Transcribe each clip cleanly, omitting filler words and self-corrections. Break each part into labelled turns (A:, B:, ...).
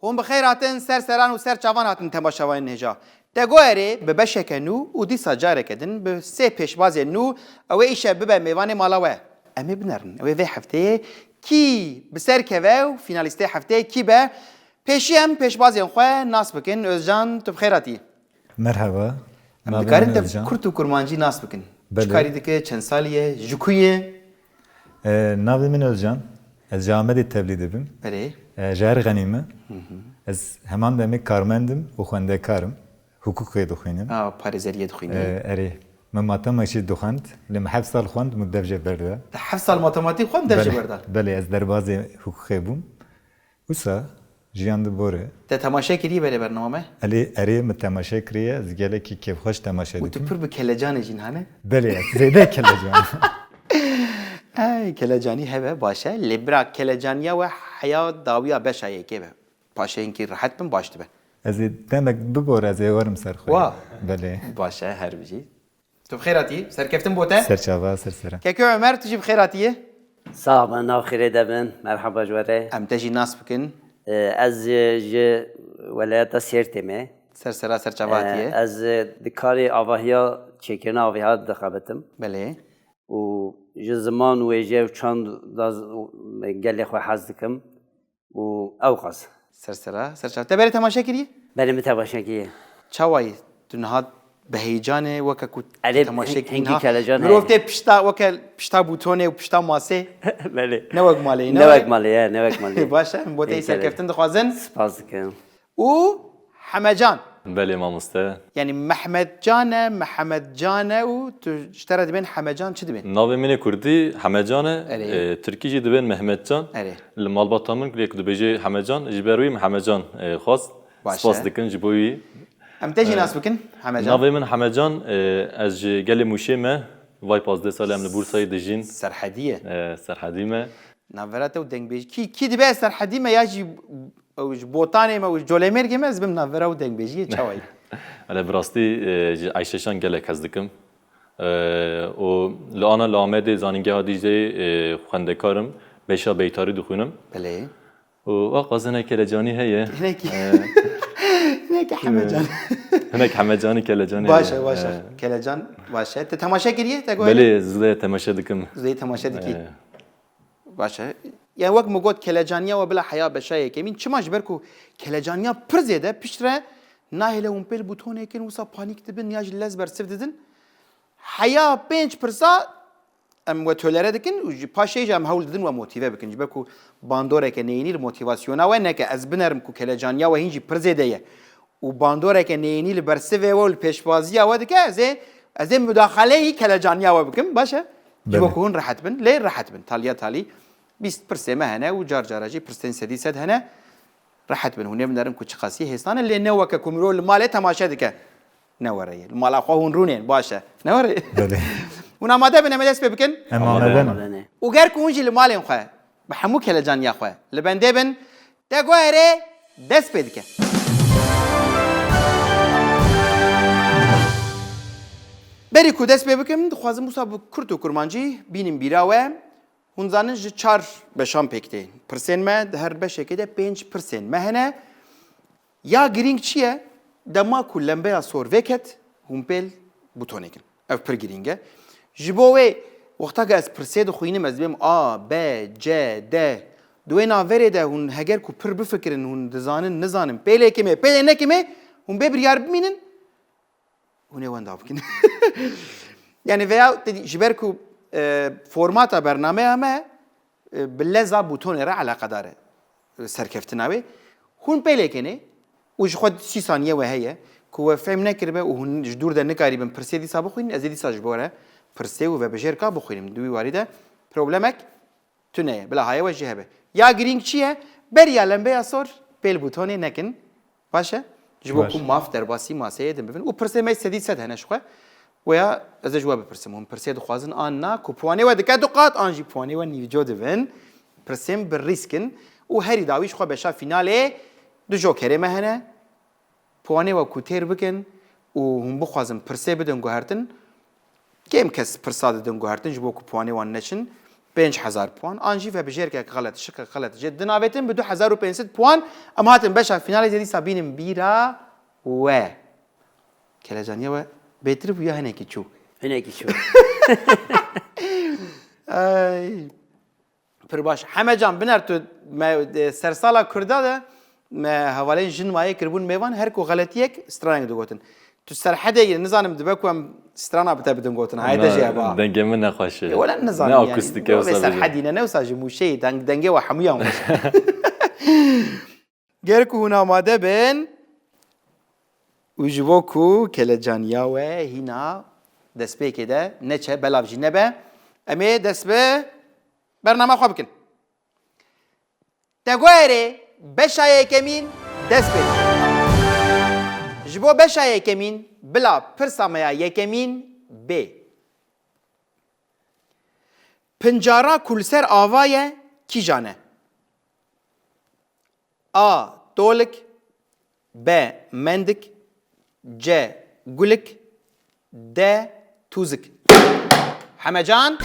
A: هم بخیر هاتن سر سران و سر چاوان هاتن تماشاوان نهجا تگوهری به بشک نو و دیسا جاره کدن به سه پیشواز نو او ایشه ببه میوان مالاوه امی بنرن او وی هفته کی بسر که و فینالیسته هفته کی به پیشی هم پیشواز خواه ناس بکن özcan تو بخیراتی
B: مرحبا
A: بکارن تا کرد و کرمانجی ناس بکن چکاری دکه چند سالیه جکویه
B: ناوی من özcan از جامعه تبلید بیم
A: بله
B: جار غنیمه از همان دمی کارمندم و خونده کارم حقوقی دخوینم
A: پارێزەریە دخوێنی
B: اری من ماتماشی دخوند لما 7 سال خوند مدرجه برده
A: 7 سال ماتماتیک خوند دەرجە بەردان
B: بله از درباز حقوقی بوم وسا جیان دبوره
A: te temaşe kiriye bere bername
B: اری متماشی کریه از گله کی کیف خوش تماشا
A: و tu
B: دکم
A: pir bi kelecanê jî hene
B: بله زیده کلا جان
A: ey kelecanî heve baş e lê bira kelecaniya we heya dawiya beşayekê be paşeyekî rahat bin baş dibe
B: از دمک ببور از وارم سر خوی
A: وا
B: بله
A: baş e her bijî tu bixêratî serkeftin bo te
B: سرچاوا سرسره
A: kekê Ömer tu jî bixêratiye
C: صاحب ناو خيري دبن مرحبا جواري
A: em te jî nas bikin
C: از جي ولايات سيرتمي
A: ser sera serçavatiye
C: از دكاري آواهيا چكرنا آواهيا دخابتم
A: belê
C: و جي زمان ويجي وچاند قالي خو حزدكم و اوقاز
A: ser sera serçav te berê temaşe kiriye
C: بلي متباشكي
A: çawayî tu nihat bi heyecanê weke ku
C: Elê
A: temaşekî
C: hingî kelecan
A: mirov tê pişta weke pişta bûtonê û pişta masê
C: بلي
A: ne wek malê
C: نوك مالي نوك مالي
A: baş e em bo te serkeftin dixwazin
C: سپاس دكم
A: û Hemecan
D: بله مامۆستا
A: yani Mehmet Can e Mehmet Can e û tu ji te re dibên Hemecan çi dibên
D: navê min ê Kurdî Hemecan e
A: Erê.
D: Tirkî jî dibên Mehmetcan
A: Erê.
D: li malbata min kulê ku dibêje Hemecan ji ber wî min Hemecan xwast
A: Baş
D: spas
A: e.
D: dikin ji bo wî
A: em te jî nas bikin Hemecan
D: navê min Hemecan ez ji gelê Mûşê me vay 15 sal em li Bursayê dijîn
A: serhediye
D: serhedî me
A: navbera te û dengbêjî kî dibe serhedî me ya jî ew ji botanê me û ji Colemêrgê me ez bim navbera û dengbêjiyê çawayî
D: Ele bi rastî ji Ayşeşan gelek hez dikim û li ana li Amedê zanîngeha Dîcleyê xwendekarim beşa beytarî dixwînim
A: belê
D: û axwazine kelecanî heye
A: hinekî hinekî Hemecan
D: hinek Hemecanî kelecanî
A: baş e baş e Kelecan baş e te temaşe kiriye te goyê
D: Belê zilê temaşe dikim
A: zê temaşe dikî baş e yani wek min got kelecaniya we bila heya beşayekê min çima ji ber ku kelecaniya pir zêde piştre nahêle hûn pêl bûtonêkin wisa panîk dibin ya ji lez bersiv didin heya pênc pirsa em we tolere dikin û ji paşê jî em hewl didin we motive bikin ji ber ku bandoreke neyînî li motivasyona we neke ez binerim ku kelecaniya we hîn jî pir zêde ye û bandoreke neyînî li bersivê we û li pêşwaziya we dike ez ê müdaxaleyî kelecaniya we bikim baş e ji bo ku hûn rehet bin lê rehet bin taliya talî bîst pirsê me hene û car cara jî pirsên sedî sed hene rehet bin hûn ê binerin ku çi qasî hêstan e lê ne weke ku mirov li malê temaşe dike ne were ye li mala xwe hûn rûnên baş e ne were ye
B: بله
A: hûn amade bin em ê dest pê bikin
B: امانه
C: مالني
A: û ger ku hûn jî li malên xwe bi hemû kelecaniya xwe li bendê bin te guherê dest pê dike berî ku dest pê bikim dixwazim wisa bi Kurd û Kurmancî bînim bîra we hûn zanin ji çar beşan pêk tê pirsên me di her beşekê de pênc pirsên me hene ya girîng çi ye dema ku lembeya sor veket hûn pêl bûtonêkin ev pir girîng e ji bo wê wexta ku ez pirsê dixwînim ez dibêm A B C D di wê naverê de hûn heger ku pir bifikirin hûn dizanin nizanin pêlê kim ê pêlê ne kim ê hûn bê biryar bimînin hûn ê wenda bikin yani veya ji ber ku formata bernameya me bi leza bûtonê re eleqedar e serkeftina wê hûn pêlêkenê û ji xwe sî saniye we heye ku we fêm nekiribe û hûn ji dûr de nikarîbin pirsê dîsa bixwînin ez ê dîsa ji bo re pirsê û vebijêrka bixwînim di wî warî de problemek tune ye bila haye we jî hebe ya girîng çi ye beriya lembeya sor pêl bûtonê nekin baş e ji bo ku maf derbasî maseyê din bibin û pirsê me sedî sed hene ji xwe ویا از جواب پرسیم هم پرسید خوازن آن نه کوپوانی و دکات دقات آنجی پوانی و نیوجو دوین پرسیم بر ریسکن و هری داویش خو بشا فیناله دو جوکر مهنه پوانی و کوتیر بکن و هم بخوازن پرسه بدن گوهرتن کم کس پرساد دن گوهرتن جبو کوپوانی و نشن 5000 puan. Anjî ve bijêrekek xelet, şikek xelet jê dinavetin bi 2500 puan. Em hatin beşa finalê de dîsa bînin bîra we. Kelejaniya we bêtir bû ya hinekî çû.
C: Hinekî çû.
A: Ay. Pir baş. Hemecan biner tu me sersala Kurda da me hevalên jin mayê kirbûn mêvan her ku xeletiyek stranek digotin. Tu serhedê nizanim dibe ku em strana bite bidin gotin. Hayde jê ba.
D: Denge min nexweş e.
A: ولا النظام
D: Ne
A: يعني
D: akustik
A: لو
D: ev
A: بس
D: sadece.
A: الحدينا نوسا جموشي دنگه وحمية غير كو هنا ماده بين وجبوكو كالجانيا وهنا دسبه كده نچه بلاف جنبه امي دسبه برنامه خواب بكن تقويري بشاية كمين دسبه جبو بشاية كمين بلا پرساميا يكمين بي پنجارا کولسر آوایه کی جانه؟ A. Tolik B. Mendik C. Gulik D. Tuzik Hemecan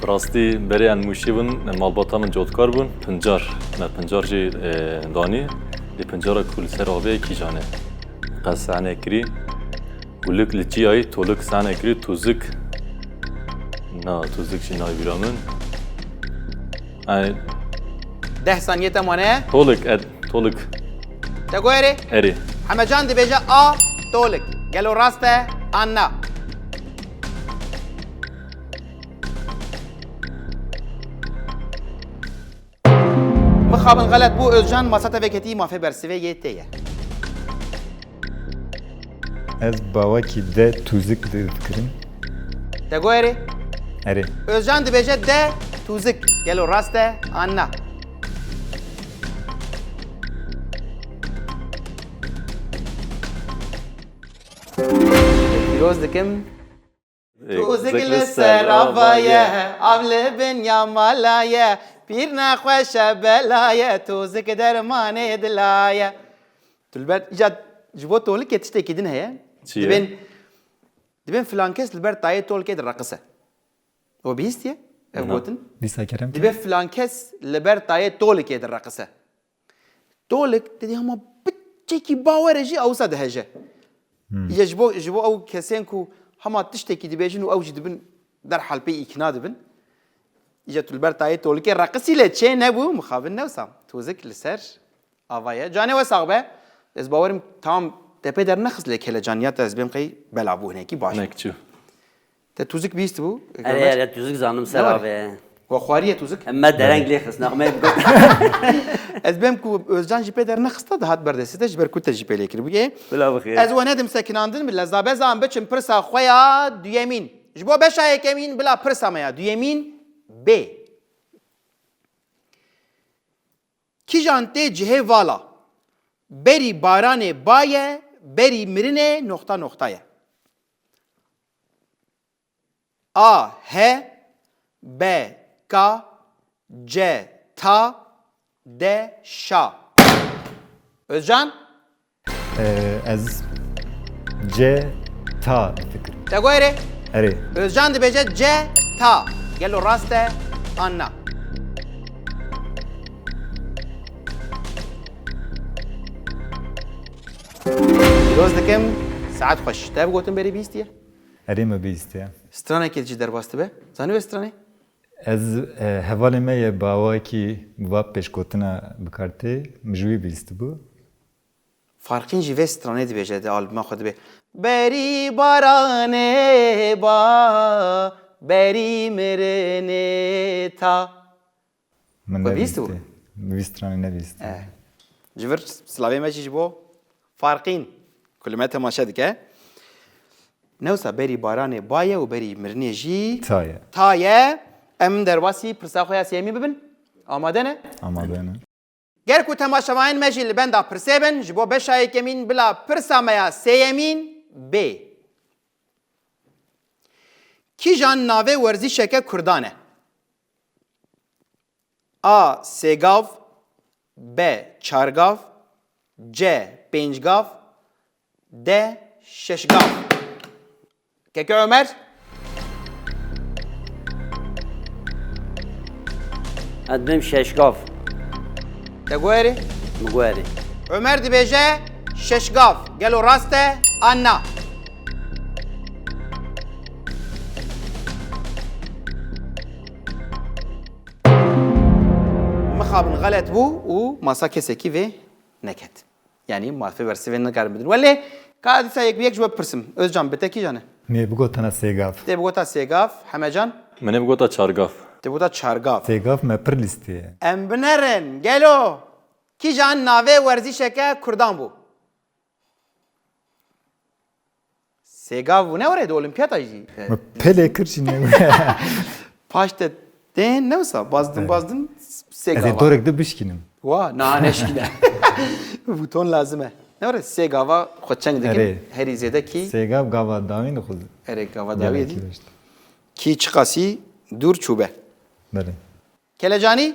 D: Rastî berê en mûşî bûn, malbata min cotkar bûn, pincar. Me pincar jî danî, lê pincara ku li ser avê kî jane. Qez sehne kirî, gulik li çiyayê, tolik sehne kirî, tuzik. Na, tuzik jî nayê bîra min.
A: 10 saniye temane
D: Tolik, tolik,
A: Tegoyeri
D: erê.
A: Hemecan dibêje A. Tolik Gelo raste Anna Mixabin galet bu Özcan masata veketî mafê bersivê yê tê ye
B: Ez bawekî de tûzik dikirim.
A: Tegoyeri
B: Erê.
A: Özcan dibêje D. Tuzik Gelo raste Anna Firoz dikim Tuzik li ser avaye Avli binya malaye Pir naxweşe belaye Tuzik dermanê dilaye Tulber icad ji bo tolikê tiştekî din heye
D: Çi ye?
A: Dibên filan kes li ber tayê tolikê direqise O bihîstiye ev gotin
B: Dîsa kerem ki.
A: Dibe filan kes li ber tayê tolikê direqise Tolik dedî hema biçekî bawere jî ewsa dihece Ya ji bo ew kesên ku hema tiştekî dibêjin û ew jî dibin derhal pê îkna dibin Ya tu li ber tayê tolikê reqisî lê çê nebû mixabin newsa Tozik li ser avaya Canê we sax be Ez bawerim tamam tepê dernexist lê kelejaniya te ez bêm qey bela bû hinekî baş
D: Nek çû.
A: Te tozik bîst bû
C: Erê tuzuk zanım ser
A: Ne var?
C: avê.
A: We xwariye tozik
C: Emme dereng lê xist nexmeyê bigot.
A: Ez bêm ku Özcan jî pê dernexista dihat berdestî te ji ber ku te jî pê lê kiribûye
C: Bila bixêr.
A: Ez we nedim sekinandin bi lezabezan biçim pirsa xwe ya duyemîn Ji bo beşa yekemîn bila pirsa me ya duyemîn B Kîjan tê cihê vala Berî baranê baye berî mirinê nokta noktaya A. H B. K C. Ta D. Şa Özcan
B: Ez C ta dikirim.
A: Tegoyre
B: Erê.
A: Özcan dibêje C. Ta Gelo raste Anna Firoz dikim saet xweş Te gotin berî bîstiye
B: Erê me bîstiye.
A: Stranekê jî derbas dibe Zanî wê stranê
B: Ez hevalê me ye bawekî va pêşgotina bikartê min ji wî bîstibû.
A: Farqîn jî vê stranê dibêje de albûma xwe dibe Berî baranê ba berî mirinê ta
B: Min
A: Ve
B: nebîstiye.
A: bîstibû?
B: Wî stranê nebîstiye.
A: Ji vir silavê me jî ji bo farqîn ku li me temaşe dike Newsa berî baranê baye û berî mirinê jî
B: Ta ye.
A: ta ye em derbasî pirsa xwe ya sêmî bibin amade ne
B: Amade ne?
A: Ger ku temaşemayên me jî li benda pirsê bin ji bo beşa yekemîn bila pirsa me ya sêyemîn B Kîjan navê werzîşeke Kurdan e A. Sêgav B. Çargav C. Pêncgav D. Şeşgav Keke Ömer
C: ادبم ششگاف
A: دگوهری
C: مگواری
A: عمر دبیجه ششگاف گلو راسته آنا مخابن غلط بو و ماسا کسی و نکت یعنی معرفه برسی و نکار بدن ولی کادی سا یک جواب پرسم özcan بته کی جانه
B: می بگوتنا سیگاف
A: ته بگوتا سیگاف همه جان
D: منی بگوتا چارگاف
A: ته بگوتا چارگاف
B: سیگاف ما پر لیستیه
A: ام بنرن گلو کی جان ناوه ورزشکه کردان بو سیگاف نه ورد المپیاتا جی
B: ما پله کرچی نه
A: پاشت دین نوسا باzdın
B: از
A: سیگاوا
B: دورک ده بشکنم
A: وا نه نشکیده بوتون لازمه نه ورد سیگاوا خودچنگ دیگه
B: اره.
A: هری زیده کی
B: سیگاف گاوا داوین خود
A: اره گاوا داوی دی کی چقاسی دور چوبه
B: بله
A: کلجانی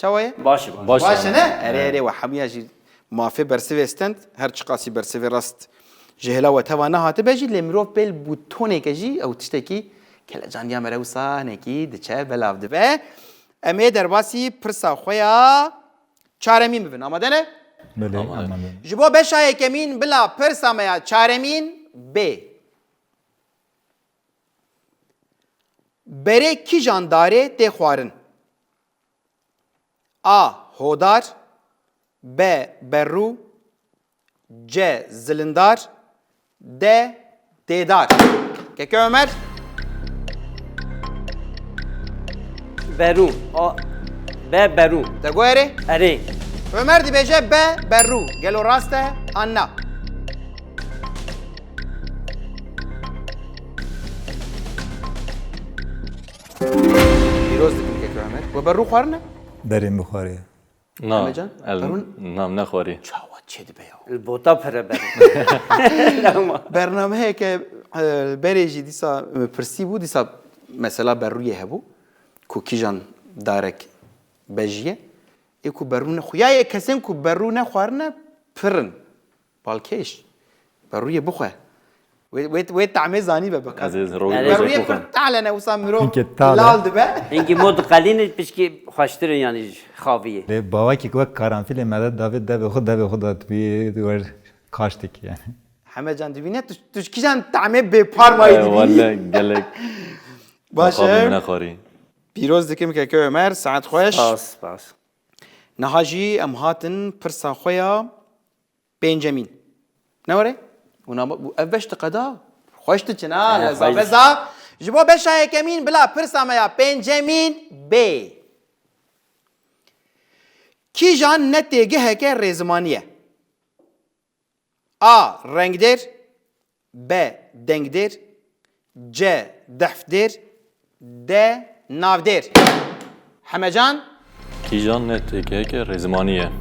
A: چاویه
C: باشه
D: باشه
A: باشه نه اره و حمیه جی مافی برسه استند هر چقاسی برسه راست جهلا و توانا هاته بجی لمروف بل بوتونه کجی او تشتکی کلجانی مروسا نکی دچه بلاف دبه امی درباسی پرسا خویا چارمین ببین آماده نه
B: بله آماده
A: جبو بشای کمین بلا پرسا میا چارمین ب بره کی جانداره ده خوارن A. Hodar B. Berru C. Zilindar D. Dedar Keke Ömer
C: برو برو
A: Dego eri
C: اره
A: Ömer dibece B. Berru Gelo raste Anna Piroz dikim Keke Ömer Ve Berru xwarne
B: داریم بخوره
D: نه
A: همه جان؟ برون؟
D: نه نخوری
A: Çavat çedi be ya
C: البوتا پره برو
A: برنامه که بریجی دیسا پرسی بود دیسا مثلا بر روی هبو کو کیجان دارک بجیه ای کو برون خویای کسیم کو برون خوارنه پرن بالکش بر روی بخواه وی تعمی زانی به بکن
D: عزیز
A: بر
D: روی
A: روی
D: بکن
A: پر تعلنه وسام میرو
B: اینکه تعاله.
A: لال دبه
C: اینکه مود قلین پشکی خوشتر یعنی خاویه
B: ده بابا کی گفت کارانفیل مدد داوید ده به خود داد بی دور کاشتک یعنی
A: همه جان دبینه توش کیجان تعمی به پارمایی
D: والا
A: دبینی
D: گلک
A: باشه
D: نخوری
A: پیروز دکیم که عمر ساعت خوش
C: باس
A: نهاجی ام هاتن پرسا خویا بنجامین نوره اونا افش تقدا خوشت چنا لذا
C: خوش.
A: بزا جبو بشای کمین بلا پرسا میا بنجامین بی کی جان نتیگه هکه رزمانیه A. رنگدر B. دنگدر C. دفدر D. نافدر همه جان
D: کیجان نه تکه که رزمانیه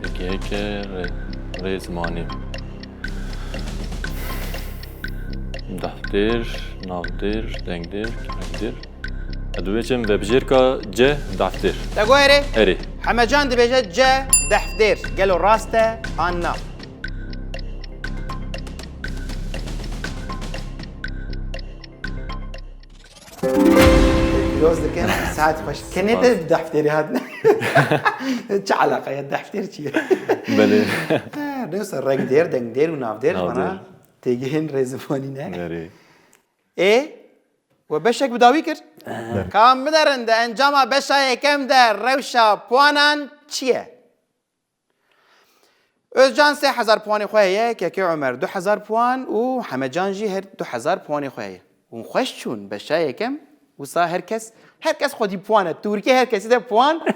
D: تکه که رزمانی دفتر نافدر دنگدر رنگدر ادو بچم وبجیر کا جه دفتر
A: دگو اره
D: اری
A: همه جان دبیجه جه دفتر گلو راسته آنا روز دکن ساعت خوش کنی ده دفتری هاد نه چه علاقه یا دفتر چیه
D: بله
A: نیست رنگ دیر دنگ دیر و ناف دیر
D: ناف
A: فنا
D: دیر.
A: تیگهن رزمانی نه
D: اری
A: و بشک بداوی کرد کام بدرن ده انجام بشای کم در روشا پوانان چیه özcan 3000 puanı خواه که عمر 2000 puan و همه جان جی هر 2000 puanı خواه و خوش چون بشای کم و سا هر کس خودی puanه ترکیه هر کسی ده puan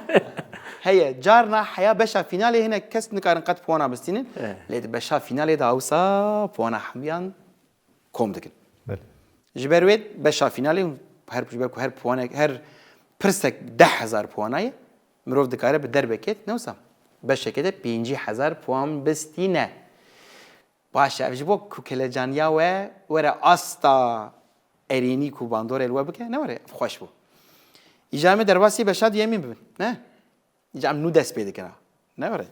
A: هي جارنا حياة بشا فينالي هنا كس نكارن قد puan'a بستينين ليد بشا فينالي ده اوسا puan'a حميان كوم دكن
B: بله
A: جبرويت بشا فينالي هر puan'a هر پرسک 10000 puan'ه مروف دکاره به در بکت نوسا بشه کده 5000 puan بستینه باشه افش بو کوکلجانیا و وره استا ارینی کو باندور الوا بکه نه وره خوش بو ایجام درواسی بشاد یمین ببین نه ایجام نو دست پیدا کنه نه وره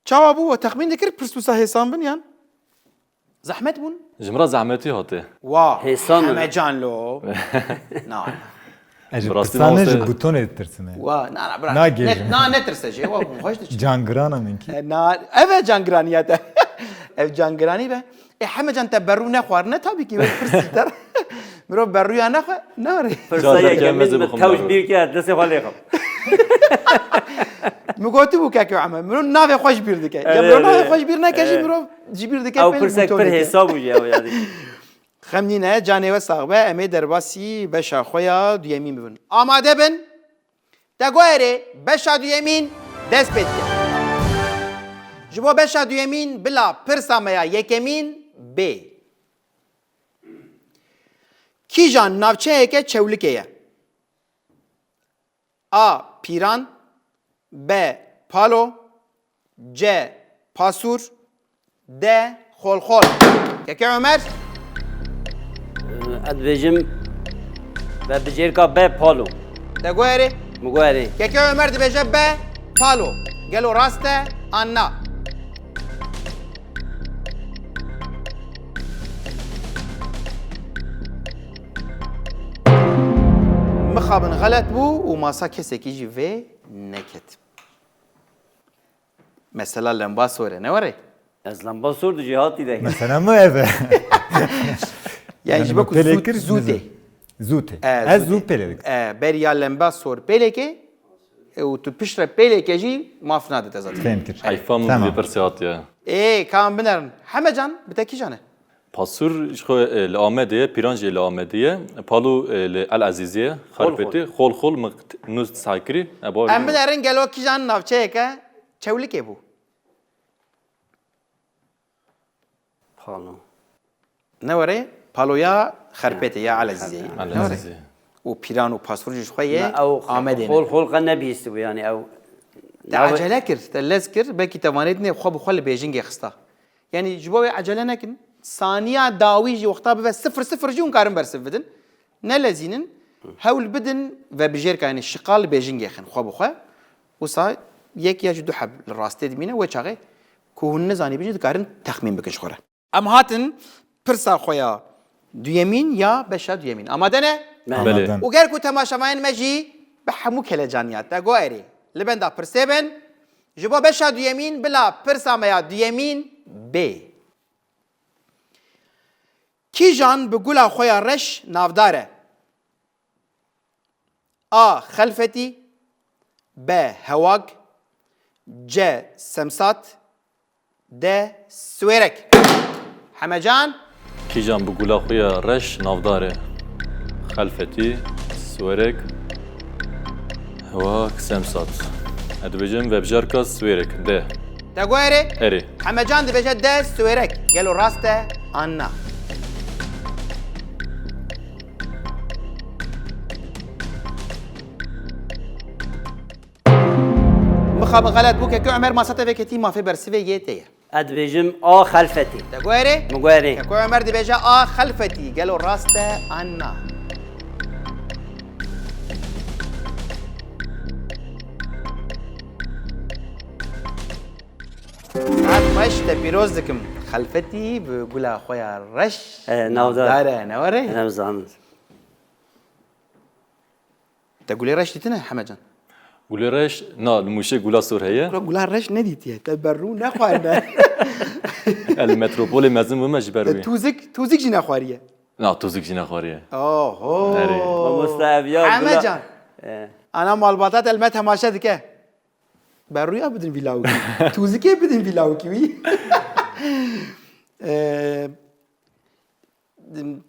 A: چاوا بو تخمین دکر پرسپوسا حساب بن یان زحمت بون
D: جمرا زحمتی هاته
A: واه
C: حسان
A: همه جان لو نه
B: اجی
D: براستی
B: پرسانه
D: ماسته-
B: جی بوتونه ترسمه
A: واه نه نه برا
B: نه گیجم.
A: نه نترسه جی واه خوش دچ
B: جانگرانا منکی
A: نه اوه جانگرانیت اف جانگرانی به همه جان تبرو نخوار نه تابی کی پرسیتر مرو برو یا نخواه نه ری
C: فرصه
D: جا
C: یکم
D: مزه
C: به
D: بخوام
C: توش
D: برو.
C: بیر کرد دست خالی خب
A: مگوتی بو که عمه مرو ناوی خوش بیر دکه یا
C: آره،
A: مرو ناوی
C: آره.
A: خوش بیر نکشی مرو جی بیر دکه
C: او
A: پیل
C: پرسک
A: بوتو
C: پر
A: دکه.
C: حساب بوجی او یادی
A: خمنینه جانه و صاحبه امی درباسی بشا خویا دویمین ببین آماده بن دگوهره بشا دویمین دست بید کن جبو بشا دویمین بلا پرسامیا یکمین بی کی جان ناوچه که چولکه یه آ پیران ب پالو ج پاسور د خول که عمر
C: اد بیجم و بجیر کا به پالو
A: دگوهره
C: مگواری
A: که عمر دی بجه به پالو گلو راسته آنا مخابن غلط بو و ماسا کسی که جی وی نکت مثلا لنبا سوره نوره
C: از لمبا سورد جهاتی ده
B: مثلا ما اوه
A: یعنی جی بکو زوده
B: زوته از زو پیلدک
A: بریا لنبا سور پیله که و تو پشت پیله که جی ماف ناده تزاد
B: فهم کرد
D: حیفا من
B: تمام.
D: بپرسی هاتیه
A: ای کام بنرن همه جان بتکی جانه
D: پاسور خو لآمده پیرانج لآمده پالو العزیزیه خرپتی خول نوز ساکری ابا
A: ام بنرن گلو کی جان نافچه که چولی که بو
C: پالو
A: نوره پالویا خرپته یا علزیزی
D: العزیزیه
A: و پیران و پاسپورتش خویه
C: او
A: آمده
C: خول خول قنه بیست بو یعنی او
A: عجله کرد تلز کرد بکی توانید نه خواب خال بیجینگ خستا یعنی جواب عجله نکن ثانیه داوی جی وقتا به 0-0 جون کارن برسف بدن نه لزینن هول بدن و بجیر کانی شقال بیجینگ خن خواب خو وصا یک یا دو حب الراسته دمینه و چاغه کوهن زانی بجید کارن تخمین بکش خوره ام هاتن پرسا خویا دویمین یا بشا دویمین آماده نه
D: بله
A: وغير كو تماشاين مجي بحمو كلا جانيات تا غويري لبن دا برسيبن جبو بشا دو يمين بلا برسا ميا دو يمين بي كي جان بقولا خويا رش نافداره خلفتي ب هواق ج سمسات د سويرك حمجان
D: کیجان بگولا خویا رش نافداره خلفتی سویرک هواک سمسات ادو بجم وبجار کاس سویرک ده
A: تقويري
D: اري
A: حمجان دي بجد ده سويرك قالوا راسته أنا مخاب غلط بوك كو عمر ما سطة كتي ما في برسفي يتي
C: اد بیجم آ خلفتی
A: تقويري
C: مگواری
A: كو عمر دي بجا خلفتي قالوا راسته أنا مش تبيروز دكم خلفتي بقول اخويا رش
C: ناودار
A: نوري
C: نمزان
A: تقولي رش تنا حمجان
D: گولی رش نا الموشه گولا سور هيا
A: قول رش نديتي تبرو نخوانا
D: المتروپول مزن و مجبروی
A: توزك جينا خواريه
D: نا توزیک جینا خواریه
A: اوه
C: مستعبيات
A: حمجان انا مالباتات المت هماشه دكه برويا بدن فيلاوكي توزكي بدن فيلاوكي وي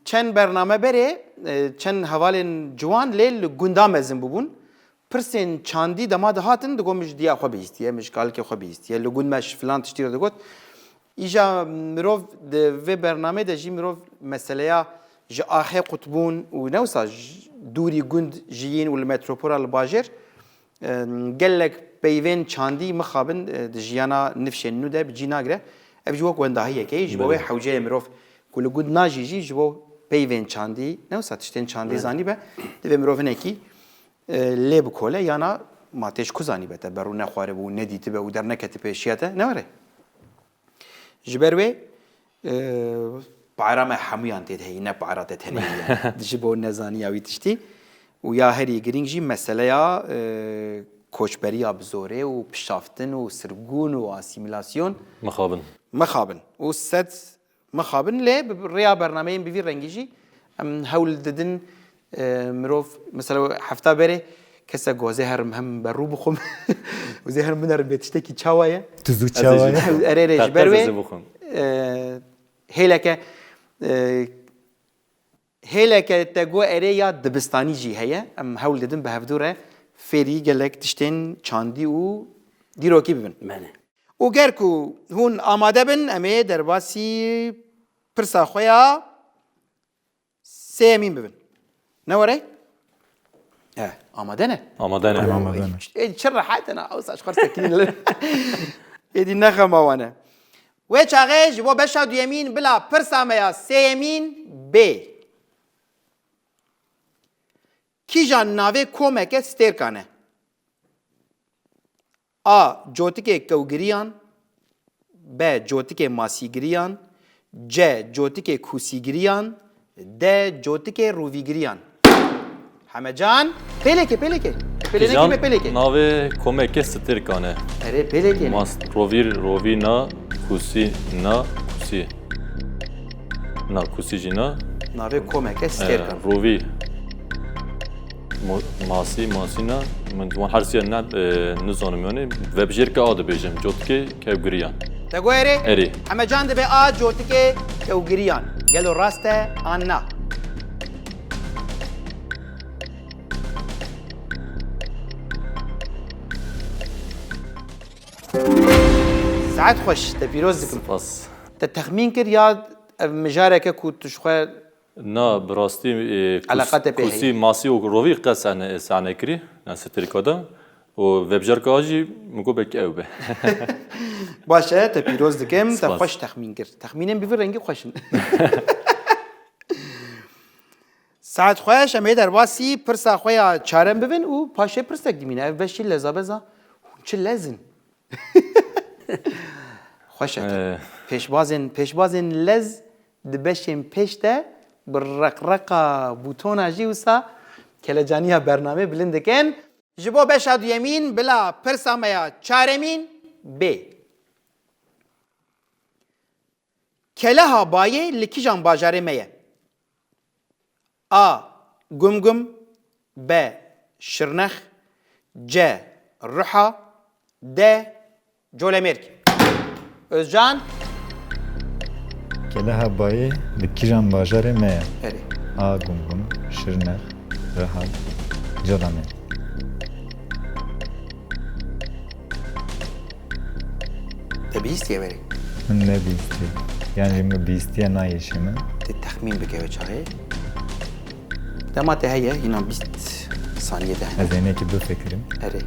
A: چند برنامه بره چند حوالن جوان لیل گندام ازم ببون پرسین چاندی دماد هاتن دگو مش دیا خو بیستیه مش کال که خو بیستیه لگون مش فلان تشتیر دگوت ایجا مروف و برنامه دجی مروف مسئله ج آخه قطبون و نوسا دوری گند جیین والمتروپول الباجر قالك بيفين چاندي مخابن دجيانا نفشن نودا بجيناغره ابجو كوندا هي كي جبوي حوجه مروف كل جود ناجي جي جبو بيفين چاندي نو ساتشتن چاندي زاني به دو مروف نكي لب كوله يانا ما تش كوزاني بتا برو نخواره بو نديت به ودر نكت بشياته نوره جبروي bayram hemûyan tê heye ne bayra te tenê ye ji bo nezaniya wî tiştî û ya herî girîng jî meseleya koçberiya bi zorê û pişaftin û sirgûn û asîmîlasyon
D: مخابن
A: mixabin û sed mixabin lê bi rêya bernameyên bi vî rengî jî em hewl didin mirov mesela hefta berê kesek goze herim hem berû bixwim goze herim binerim bê tiştekî çawa ye
B: Tuzu çavaya.
A: erê ji ber wê
D: بخون
A: hêleke hêleke te got erê ya dibistanî jî heye em hewl didin bi hevdû re fêrî gelek tiştên çandî û dîrokî bibin.
C: بله
A: û ger ku hûn amade bin em ê derbasî pirsa xwe ya sêyemîn bibin. Ne were? Amade ne?
D: آماده نه
A: Êdî çi rehetine ew saç xwar sekînin êdî nexema wane. Wê çaxê ji bo beşa duyemîn bila pirsa me ya sêyemîn bê. Kîjan navê komeke stêrkan e? A. Cotikê kewgiriyan B. Cotikê masîgiriyan C. Cotikê kûsîgiriyan D. Cotikê rûvîgiriyan Hemecan pêleke pêleke pêlenekî me pêleke
D: ناوی کمک سترکانه
A: erê pêleke
D: ماست روی نا کوسی نا کوسی نا کوسی جینا
A: navê komeke stêrkan
D: روی ماسی نا من دوان هرسی نه نزانم یعنی وبجر که آده بیجم جوت که کبگریان
A: te got erê
D: Erê.
A: Hemecan dibe a cotikê kewgiriyan gelo rast e an na Saet xweş te pîroz dikim
D: پس
A: te texmîn kir ya ev mijareke ku tu ji xwe
D: نه براستی
A: علاقات به
D: کوسی ماسی و روی قصه سعنه کری نه سترکادا و وبجر که آجی مگو بکی او به
A: baş e te pîroz dikim te
D: Spas.
A: xweş texmîn kir texmînên bi vî rengî xweş in Saet xweş em ê derbasî pirsa xwe ya çarem bibin û paşê pirsek dimîne ev beşî leza beza hûn çi lezin Xweş e pêşbazên lez di beşên pêş de bi reqreqa bûtona jî wisa kelecaniya bername bilind dikin ji bo beşa duyemîn bila pirsa me ya çaremîn bê Keleha bayê li kîjan bajarê me ye? A. Gumgum B. Şirnex C. Ruha D. Colemerk Özcan
B: Keleha bayê li kîjan bajarê me ye?
A: Erê
B: A. Gumgum, Şirnex, Rihal, Colemerk.
A: te bîstiye verê
B: Min ne bîstî. Yani min bîstiye nayêşî min.
A: te texmîn bike ve çaxê dema te heye hîna 20 saniye de hene
B: Ez ê nekî bifikirim.
A: Erê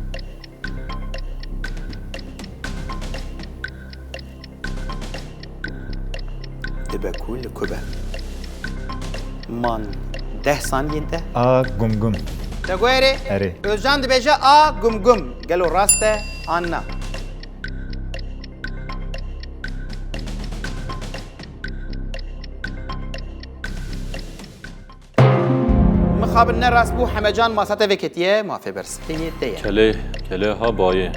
A: dibe ku li ku be man 10 saniyên te
B: A. Gumgum.
A: Te got erê
B: Erê.
A: Özcan dibêje a gumgum gelo rast e an na Mixabin ne rast bû Hemecan masa te veketiye mafê berspînê te ye
D: کله ها بایه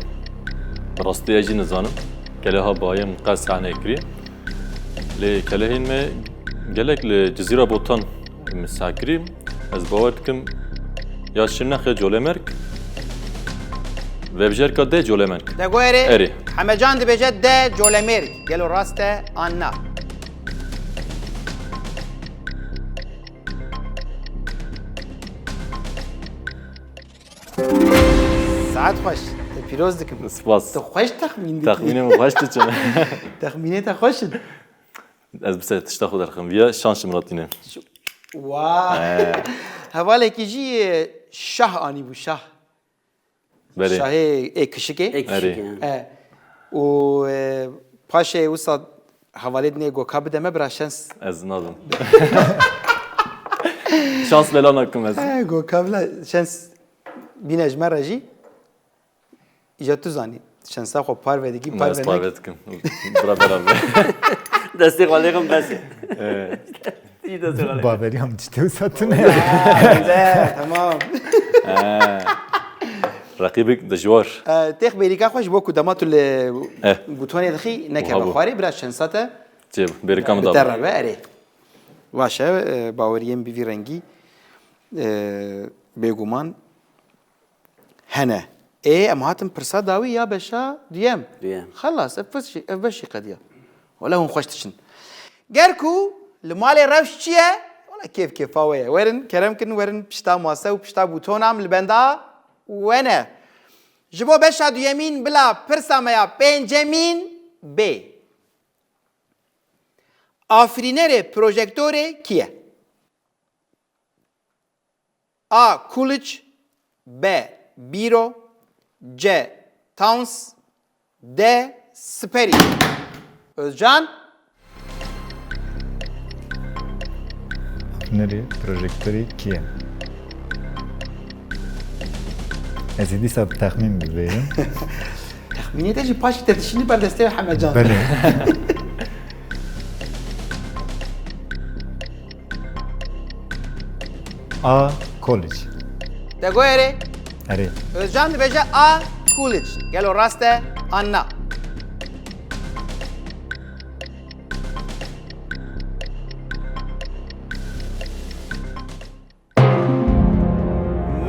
D: براستی اجی نزانم کله ها بایه مقص سعنه کری لی کله این می گلک لی جزیره بوتان مساکری از باور کم یا شرنخ جوله مرک وبجر که ده جوله مرک
A: Te got erê
D: Erê.
A: Hemecan dibêje de colemêrk gelo rast e an na Saet xweş te pîroz dikim
D: سپاس
A: Tu xweş texmîn dikî
D: تخمینم خوشت چنه
A: Texmînê te xweş in
D: از بسه تشتا خود رخم بیا شانش مراتینه
A: Wow Hevalekî jî şah anî bû şah
D: بله
A: Şahê ê kişikê
D: Erê.
A: û paşê wisa hevalê dinê goka bide me bira şens
D: از نازم شانس بلا نکم از
A: goka bila şens bîne ji me re jî îja tu zanî şensa xwe par vedikî par
D: از
A: venek
D: پایوت کم برا برا
C: دستی خالیقم بسه iyi desti خالیقم
B: Baveri ham işte satın.
A: güzel, tamam.
D: رقیبک دجوار
A: تخ بریکا خوش بو کدامات
D: اه.
A: بوتونی دخی نکه
D: وهابو.
A: بخاری برای شنساته
D: جیب بریکام
A: در
D: داد
A: رو اره باشه باوریم بیوی رنگی بگومان هنه اما هاتم پرسا داوی یا بشا دیم
C: دیم.
A: خلاص افشي قديا ولا هم خوشتشن جركو المال روش چیه ولا كيف هوايه ورن كلام كن ورن بشتا ماسه وبشتا بوتونام البندا وانا جبو بشا دو يمين بلا پرسا ميا بنجامين بي آفرینر پروژکتور کیه؟ A. Coolidge B. Biro C. Towns D. Sperry Özcan
B: Nereye? Projektörü kiye? Ezidi sab tahmin bibeyim.
A: تخمینی تجی پاشی ترتشینی بر دسته حمد جان
B: Bale. A. College.
A: دگویره
B: Are.
A: Özcan dibece A. Coolidge گلو راسته آنا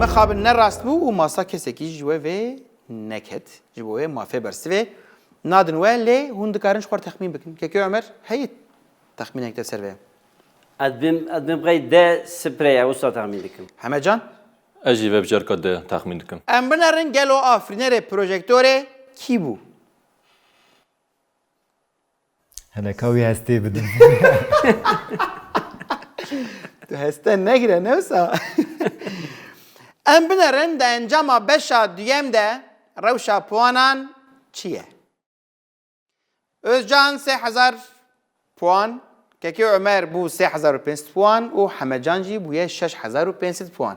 A: مخابن نراست بو و ماسا کسکی جوه و نکت جوه مافه برسوه نادن و لی هون دکارنش خوار تخمین بکن که که عمر هیت تخمین اکتر سر بهم
C: ادبیم بقی ده سپری او سا تحمیل دکم
A: همه جان
D: اجی وب جرکا ده تخمین دکم
A: ام بنرن گلو آفرینر پروژکتوره کی بو
B: Hele kavi hastayı bidim.
A: تو هسته نگیره نوسا ام بنرن ده انجام بشا دویم ده روشا پوانان چیه özcan 3000 puan keki Ömer bu 3500 puan و حمجان جی بویه 6500 puan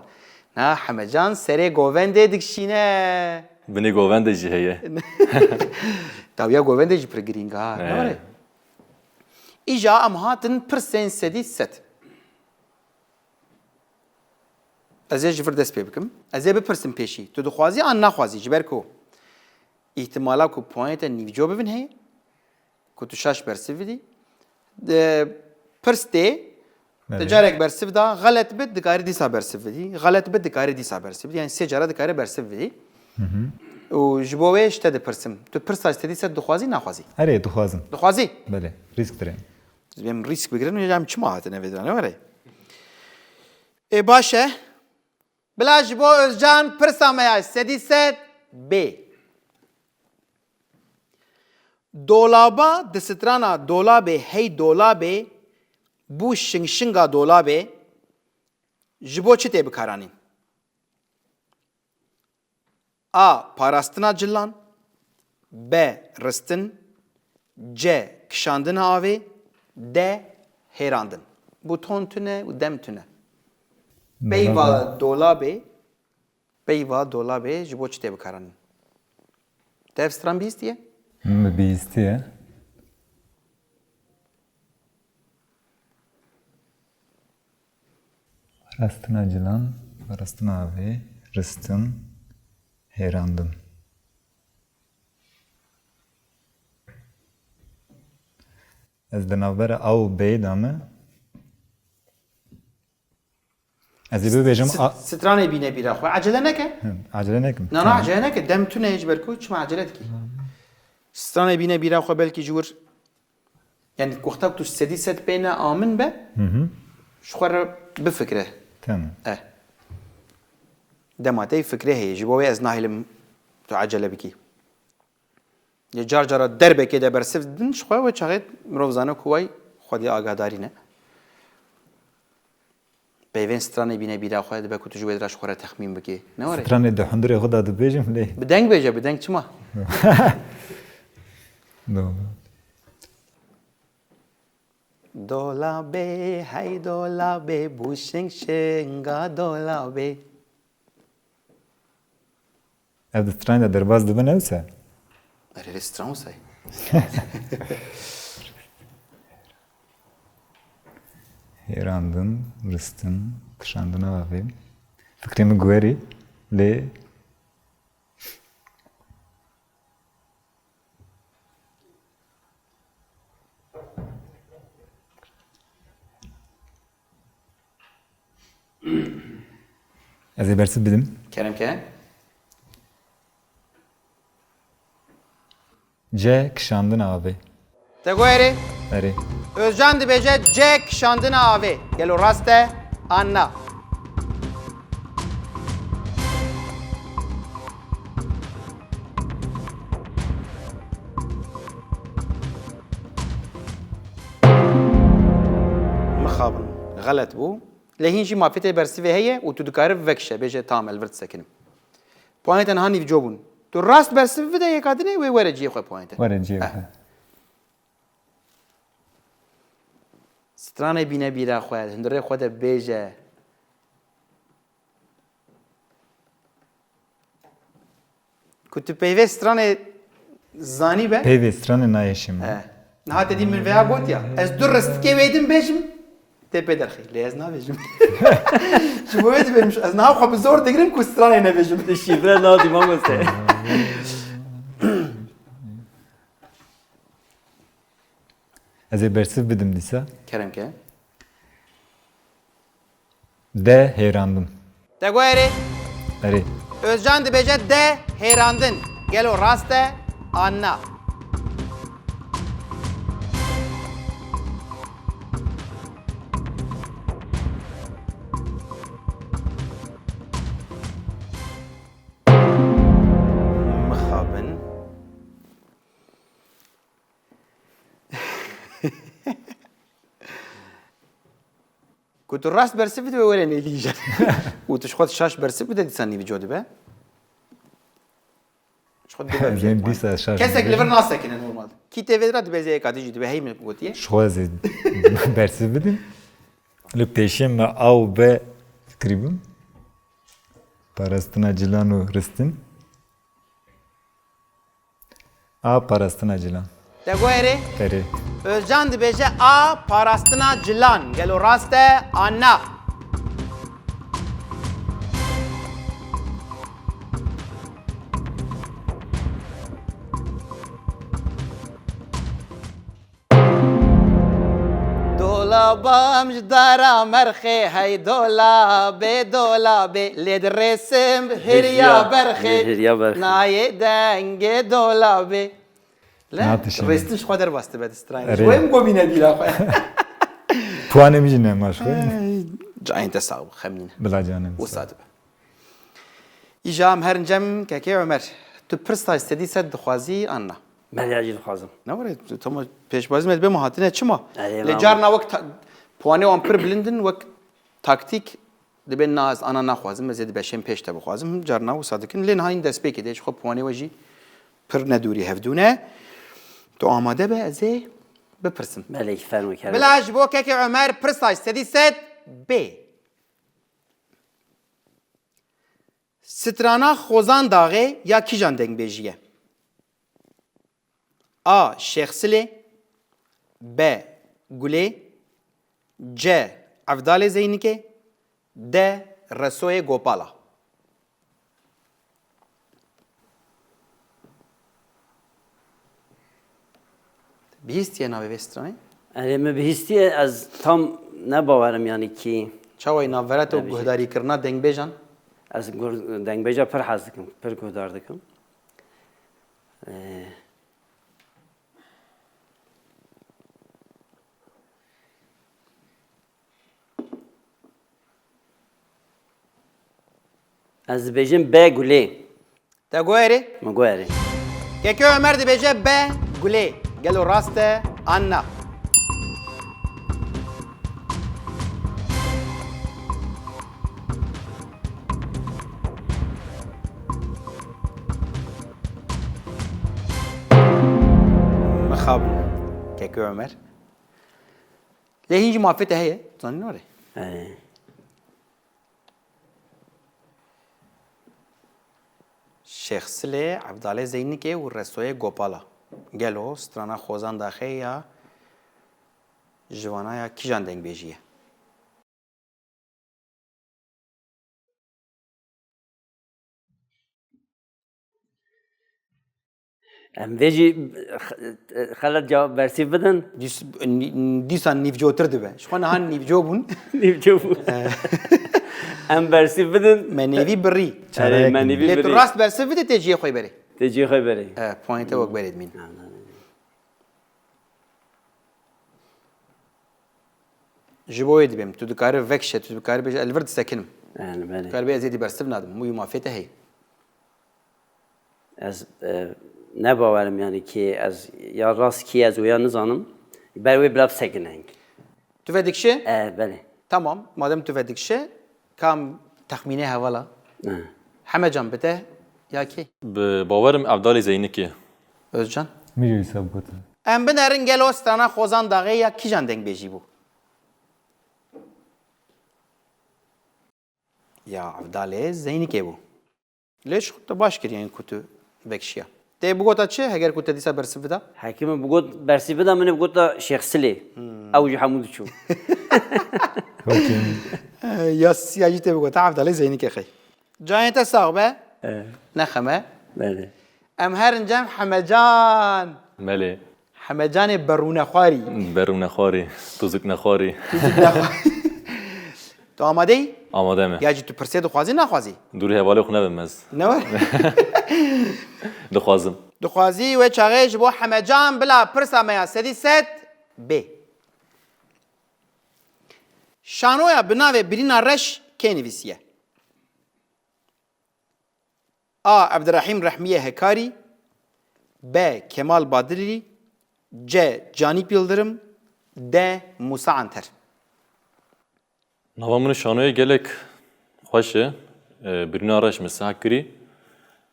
A: نه حمجان سری گوونده دکشینه
D: بینی گوونده جی هیه
A: داویا گوونده جی پر گرینگا نه ایجا ام هاتن پرسین سدی ست از جفر دست پی بکم از بپرسم پیشی تو دخوازی آن نخوازی جبر کو احتمالا کو پوینت نیوجو ببین هی کو تو شاش برسیف دی پرسته تجارك برسيف دا غلط بد دكاري دي سا برسيف دي غلط بد دكاري دي سا برسيف دي يعني سي جرا دكاري برسيف دي و جبوه اشتد برسم تو برسا استدي سد دخوازي ناخوازي
B: Are duhazım.
A: دخوازي
B: Bale. Risk direm.
A: بهم ريسك بگرن و جام چما هاتنه بدانه وره ای باشه بلا جبو özcan برسا ميا استدي سد ب دولابا دسترانا دولابه هي دولابه bu şinga dolabı jibo çite bikaranın. A. Parastina cillan B. Rıstin C. Kişandın avi D. Herandın. Bu ton tüne u dem tüne. Beyva dolabı jibo çite bikaranın. Dev stran bir istiye?
B: Bir istiye. Rastın acılan, rastın abi, rastın, herandım. Ez de navbera av bey damı. Ez de bejam
A: Strane bine bira xo acele neke.
B: acele nekim.
A: نه عجله نکه دم تو نه اجبر کو چه عجلت کی ستانه بینه بیرا خو بلکی جور یعنی وقتا تو سدی ست بین آمن به شخور بفکره
B: Tamam.
A: دماتی فکره هی جبوی از ناهلم تو عجله بکی یه جار جارا دربه که ده برسف دن شخور و چاقید مروزانه کوی خودی آگاهداری نه بیوین ستانه بینه بیرا خو ده بکو تو جوی دراش خور تخمین بکی نه وره
B: Strane de hundre khuda de bejam le.
A: بدنگ بیجا بدنگ چما
B: No.
A: دولابه هی دولابه بوشنگ شنگا دولابه
B: Ez de strane derbaz de ben evse.
A: اره رستوران سای
B: Hêrandin, ristin, kişandina avê. Fikrê min guherî, lê ez ê bersiv bidim.
A: Keremke.
B: C kişandina avê.
A: Te guherî.
B: Erê.
A: Özcan dibêje C kişandina avê. Gelo rast e an na. Mixabin. Xelet bû. Lê hîn jî mafîtê bersivê heye û tu dikarî vekişe bêje tam elbir sekinim. Puanê te niha nîvco bûn. Tu rast bersiv bide yekadinê wê were ciyê xwe puanê te.
B: Were ciyê xwe.
A: Stranê bîne bîra xwe, hundirê xwe de bêje. Ku tu peyvê stranê zanî be.
B: Peyvê stranê nayêşî min.
A: Niha te dî min veya gotiya. Ez du ristikê wê din bêjim. Tê pê derxî. Lê ez nabêjim. Ji bo wê dibêjim. Ez niha xwe bi zor digirim ku stranê nebêjim.
C: Şifre nadi mamoste.
B: Ez ê bersiv bidim dîsa.
A: Keremke.
B: D hêrandim.
A: Te guherî.
B: Erê.
A: Özcan dibêje de hêrandin. Gelo rast e an na. Mixabin. Ku tu rast bersiv bide wê were nêlîje. û tu ji xwe şaş bersiv bide dîsan nîvîco dibe. Ji xwe dibe
B: Ez ê dîsa şaş
A: Kesek li
B: bibêjim.
A: vir nasekine normal. Kî tevê ra dibêje yekadî jî dibe hey min gotiye.
B: Ji xwe ez ê bersiv bidim. Li pêşê me A û B fikrî bûm. Parastina cilan û ristin. A parastina cilan.
A: Te guherî.
B: Erê.
A: Özcan dibêje A parastina cilan. Gelo rast e an na. Dolabam ji dara merxê hey dolabê dolabê lê dirêsim hêriya berxê
C: Hêriya berxê.
A: nayê dengê dolabê.
B: Natişim.
A: Rêstin ji xwe derbas dibe stranê.
B: Erê.
A: Ji wê min gomîne bîra xwe.
B: Puanê min jî nema ji xwe.
A: Cayên te sağ û xemîne.
B: Bila canê min.
A: Wisa dibe. Îja em her incem kekê Ömer. Tu pirsta istedî sed dixwazî an na.
C: Belki dixwazim.
A: Ne were tama pêşbazî me dibe me hatine çima?
C: Erê,
A: Lê carna wek puanê wan pir bilindin wek taktik dibe na ez ana naxwazim ez ê dibeşên pêş te bixwazim carna wisa dikin lê niha hîn destpêkê de ji xwe puanê we jî pir nedûrî hevdûne. Tu amade be ez ê bipirsim.
C: Belki fermo kerem.
A: Bila ji bo kekê Ömer pirsa istedî sed B. Strana xozan daxê ya kîjan dengbêjî ye? A. Şexsilê B. Gulê C. Evdalê Zeynikê D. Resoyê Gopala. Bihîstiye navê vê stranê?
C: Erê me bihîstiye ez tam ne bawerim yani ki
A: Çawayê navbera te û guhdarîkirina dengbêjan?
C: ez dengbêja pir hez dikim, pir guhdar dikim. Ez dibêjim B gulê.
A: Te guherî?
C: Me guherî.
A: Kekê Ömer dibêje B. Gulê. Gelo rast e an na. Mixabin. Kekê Ömer. Lê hîn jî mafê te heye? Zanîn were? Şexsilê, Evdalê Zeynikê û Resoyê Gopala. Gelo strana xozan daxê ya jivana ya kîjan dengbêjî ye?
C: Em vê jî xelet cevap bersî bidin.
A: دیسان نیوجوتر دبه شخوان هان نیوجو بون
C: Nîvçûbû. Em bersî bidin.
A: منیوی بری
C: Erê me nîvî
A: لیت
C: birî.
A: راست برسه بده تجیه خوی بری
C: Tê cî xwe berê.
A: پوینت وک برید مین جبوی دبیم تو دکاره وکشه تو دکاره بیش الورد سکنم
C: Yani belê.
A: دکاره بیش زیادی برسه بنادم موی مافیته هی
C: Ez nebawerim yani ki ez ya rast ki ez uya nizanim. Ber wê bila sekineng.
A: تو ودکشه
C: Belê.
A: tamam madem tu ودکشه کام تخمینه هوالا همه جان بده یا کی
D: باورم عبدال زینکی
A: özcan
B: میجوی حساب کتن
A: ام بنرین گلو استانا خوزان داغه یا کی جان دنگ بیجی بو یا عبداله زینی که بو لیش خود باش کری این کتو بکشیا ده بگوتا چه اگر کتو دیسا برسف بدا
C: Hekime bu got bersî bida min bu got da Şeyh Silê. Ew jî hemû diçû.
A: یا سیاجی ته بگوتا عبداله زینی که خی جای تا ساغبه نخمه
C: Belê.
A: ام هرنجم حمجان
D: ملی
A: حمجان برونه خواری
D: برون نخواری توزک نخواری
A: تو آماده ای؟
D: آماده مه
A: یا جی تو پرسه دخوازی نخوازی؟
D: دوری حواله خونه بمز
A: نه
D: دخوازم
A: دخوازی و چاقیش بو حمجان بلا پرسا میا سدی ست بی شانویا بناوه برینا رش که نویسیه عبدالرحیم رحمیه هکاری ب کمال بادری C. Canip Yıldırım D. Musa Anter
D: نوامون شانوی گلک خوشه برین آرش مسح کری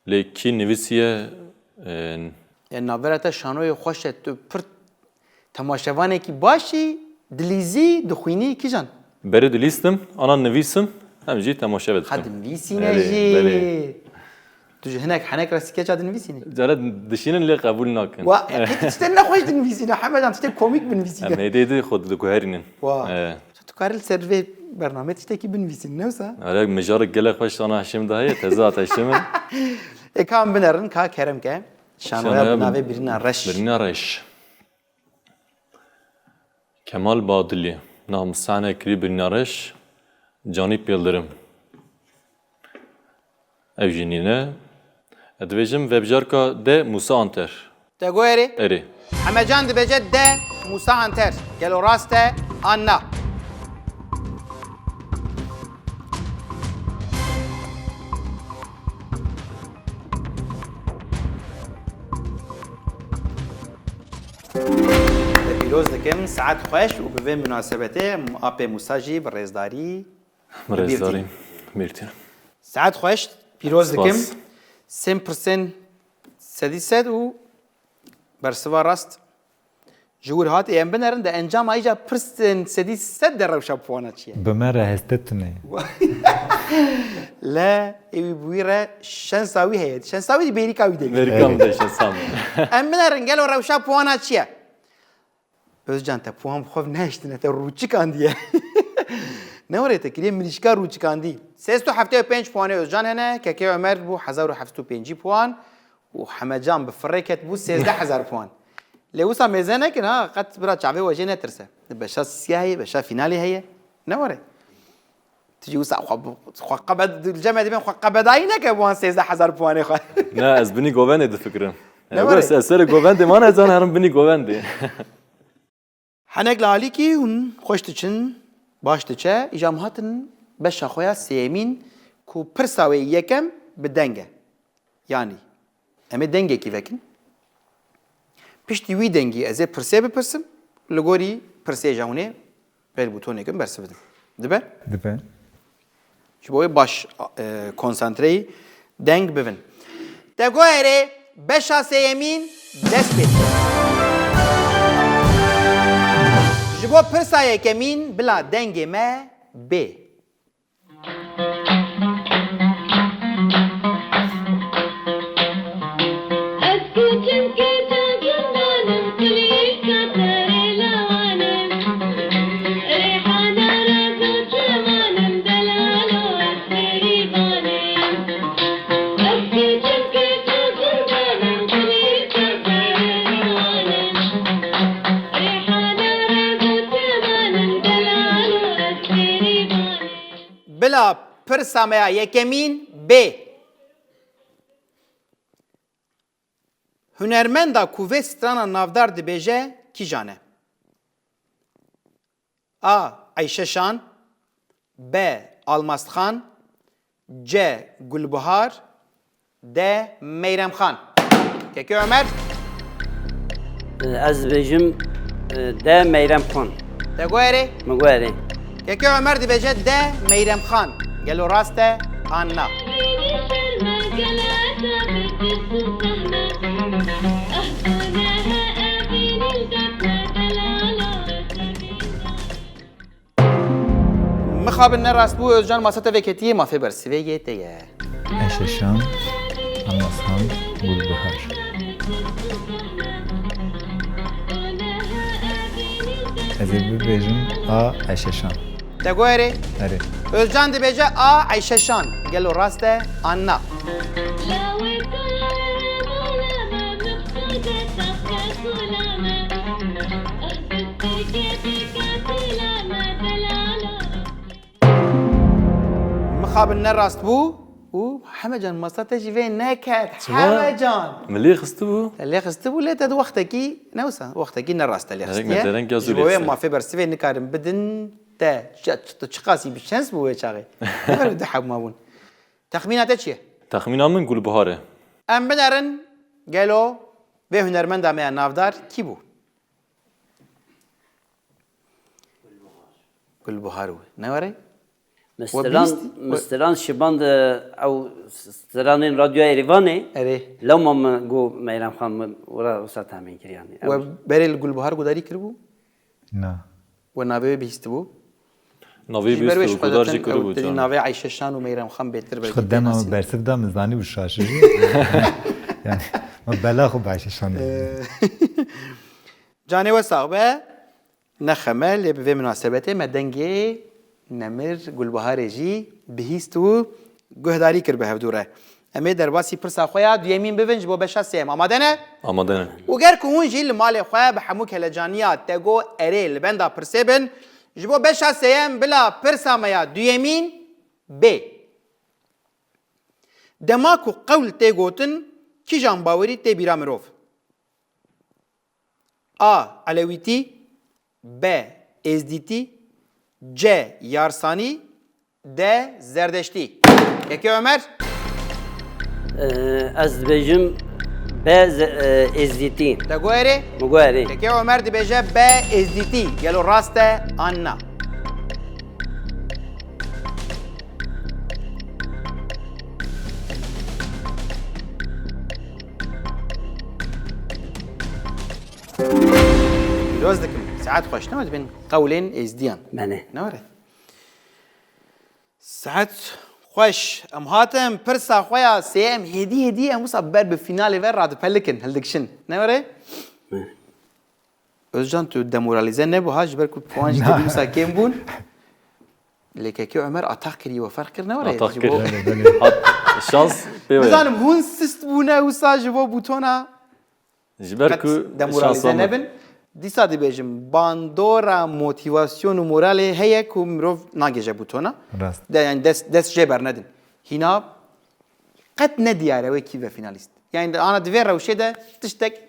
D: لیکی نویسیه
A: yani naverata şanoy xoş et tu pır tamaşavanê ki başî dilîzî dixwînî kîjan
D: بری دلیستم آنان نویسم هم جی تماشا بده
A: hadim vîsîne jî tu ji hinek henek rasikeça dinivîsîne
D: جالب دشینن لی قبول نکن
A: wa tişte nexweş dinivîsîne hemedan tişte komik binivîsîne
D: هم هیده خود دکوهرینن
A: wa tu karî ser vê bername tiştekî binivîsîne ne wisa
D: آره مجارک گلک خوش آنها هشم دهی تزات هشم
A: kam binerin ka kerem ke şanoya binavê birîna reş
D: برین آرش کمال بادلی نام سحنه کری برین آرش Canip Yıldırım evjinine edvejim webjarka de Musa Anter
A: te goyerê
D: eri
A: hemecan dibêje de Musa Anter gelo rast e an na پیروز دکم ساعت خوش و به مناسبت آپ موساجی برزداری
D: مرزداری mirtir
A: ساعت خوش پیروز دکم
D: سپاس.
A: 100% سدیست و برسوا راست جور هات ام بنرن ده انجام ایجا پرسن سدیست در روشا پوانا چیه
B: به من رهستتونه
A: لا ای بویره شنساوی هست شنساوی دی بیری کاوی دی
D: Amerikan deşe sam
A: ام بنرن گلو روشا پوانا چیه Özcan te puan xov neştine te ruçi kandiye. Ne var te kiliye milişka ruçi kandi. Ses tu hafte 5 puanı Özcan hene keke Ömer bu 1705 puan و حمجان بفريكت بو 13000 puan. لوسا ميزانه كنا قد برا تشافي وجه نترسه. بشا سياهي بشا فينالي هي. Ne var تجي وسا خو قبد الجامعه دي خو قبداينه كبوان 13000 puan خو.
D: ne ez beni govende fikrim
A: Ne var?
D: Bas eser govende man ezan herim beni govende
A: حنك لالي كي هون خوش تشن باش تشا اجام هاتن بشا خويا سيمين كو برساوي يكم بدنگه يعني اما دنگه كي فكن پشتي وي دنگي از پرسي بپرسم لغوري پرسي جاوني بل بوتون يكم برس بدم دبه
B: دبه
A: شبوي باش كونسانتري دنگ ببن تگوهره بشا سيمين دست بيت جبو پرسا یکمین بلا دنگ ما ب بلا پرسا میا یکمین B. هنرمندا کوه سترانا نافدار دبیجه کی جانه؟ A. Ayşe Şan B. Almaz Xan C. Gülbahar D. Meyrem Xan. Keke Ömer
C: Ez bêjim de Meyrem Xan.
A: de goyere.
C: Min got erê.
A: Keke Ömer dibêje D. Meyrem Xan. Gelo rast e anna. مخابن نراست بو özcan masata ve ketiye mafe bersi ve yeteye.
B: Eşeşan, Almazhan, Gülbahar. Ez ê bibêjim A. Eşeşan.
A: De goyere.
B: Erê.
A: Özcan dibêje A. Ayşe Şan. Gelo rast e anna. مخابن نراست بو و همه جان مساته جیوه نکرد همه جان
D: ملی خستو بو
A: اللي خستبو ليه تد وقتكي نوسا وقتكي نراست اللي
D: هذيك مثلاً
A: خستيه
D: جازو
A: جوه
D: ليسا.
A: ما في برسيفي نكارم بدن تا تشقاسي بالشمس بو يشاغي ده حب مابون تخمينات چیه
D: تخمینم من گلبهاره
A: ام بدرن گلو به هنرمند امه نافدار کی بو گلبهارو نوره
C: Mestiran şiband ew stiranên radyoya Erîvanê
A: اره
C: lewma min got Meyrem Xan min wera wisa temîn kiriyanî.
A: و بري الگلبهار گداری کربو
B: Na.
A: و ناوی بیستبو
D: ناوی بیست و گدارجی کرو بود
A: تدی
D: جان
A: ناوی عایشه شان و میرم خان بهتر بگی
B: Xwe dema me bersiv da mizanî û şaşirî. Yani me bela xwe bi Eşeşan de.
A: جاني وصاحبه نخمل به مناسبته مدنگي نمر گلبهار جي بهيستو گهداري كر به دوره امي درباسي پرسا خويا ديمين ببنج بو بشا سيم آمادنه
D: آماده نه
A: وغير كون جي المال خويا بحموك هلجانيات تگو اري لبندا پرسبن جبو بشا سيم بلا پرسا ميا ديمين ب دماكو قول تيگوتن كي جان باوري تي بيرا مروف A. Aleviti B. Ezditi C. Yarsani D. Zerdeşti. Peki Ömer?
C: Ez dibêjim B Ezdîtî.
A: De goyere?
C: Min got erê.
A: Peki Ömer dibêje B. Ezditi. Gelo rast e anna. لوزدكم ساعات خوش نود بين قولين ازديان
C: Benê.
A: نوره ساعات خوش ام هاتم برسا خويا سيم هدي ام مصبر بفينال فير راد بلكن هلدكشن نوره özcan tu demoralize ne bu haj berku puanj dedim sa kim bun lekeki Ömer atak kiri ve fark kir nore
D: Atak kir.
B: Belê belê.
D: شانس بيوه
A: Zanim hun sist buna usa jibo butona
D: جبر كو
A: demoralize nebin دیسا dibêjim bandora motivasyon û moralê heye ku mirov nagêje butona
B: Rast.
A: de yani dest jê bernedin hîna qet nediyare wê kî ve finalîst yani ana divê rewşê de tiştek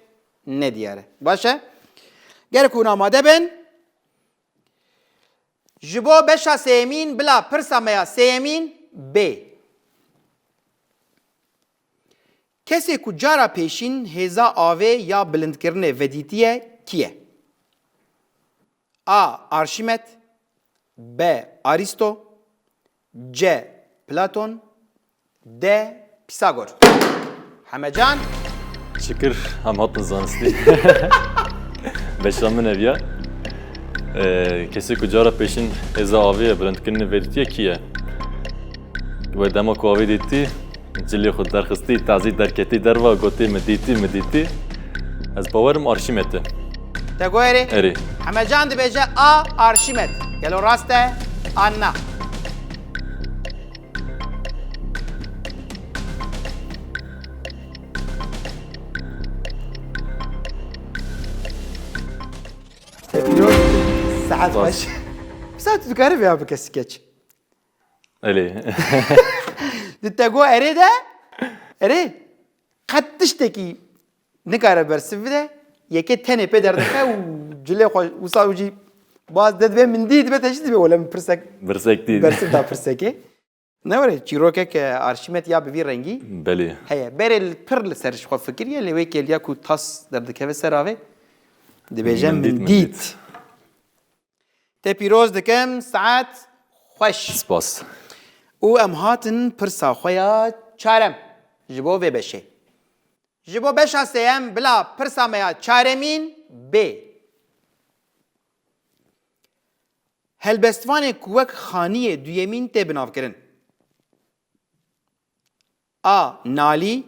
A: nediyare baş e gerek hûn amade bin ji bo beşa sêyemîn bila pirsa me ya sêyemîn B kesê ku cara pêşîn hêza avê ya bilindkirinê vedîtiye kiye? A. Arşimet B. Aristo C. Platon D. Pisagor Hamecan
D: شكر هم هات زانستی بشام من اویا کسی کجا پیشین از آوی برند کنه ویدیتی کیه و دما کو آوی دیتی جلی خود درخستی تعزیز درکتی در و گوتی مدیتی از باورم آرشیمته
A: Tegoeri
D: اری
A: Hamecan dibêje A. Arşimet Gelo rast e Anna ساعات
D: باش.
A: باش ساعات تكارف يا بك السكتش
D: Öyle.
A: Dittego ere de ere qet tiştekî nikare bersiv bide yekê tenê pê derdike û cilê xwe wisa û jî baz dedibê min dî dibe te jî dibe wele min pirsek
D: Birsek değil.
A: bersiv da pirsekê. Ne were çîrokek arşîmet ya bi vî rengî
D: Belê.
A: heye berê pir li ser ji xwe fikiriye lê wê kêliya ku tas derdikeve ser avê dibêje min dît. Te pîroz dikim saet xweş.
D: Spas.
A: û em hatin pirsa xwe ya çarem ji bo vê beşê. Ji bo beşa sêyem bila pirsa me ya çaremîn bê. Helbestvanê ku wek xaniyê duyemîn tê binavkirin. A. Nalî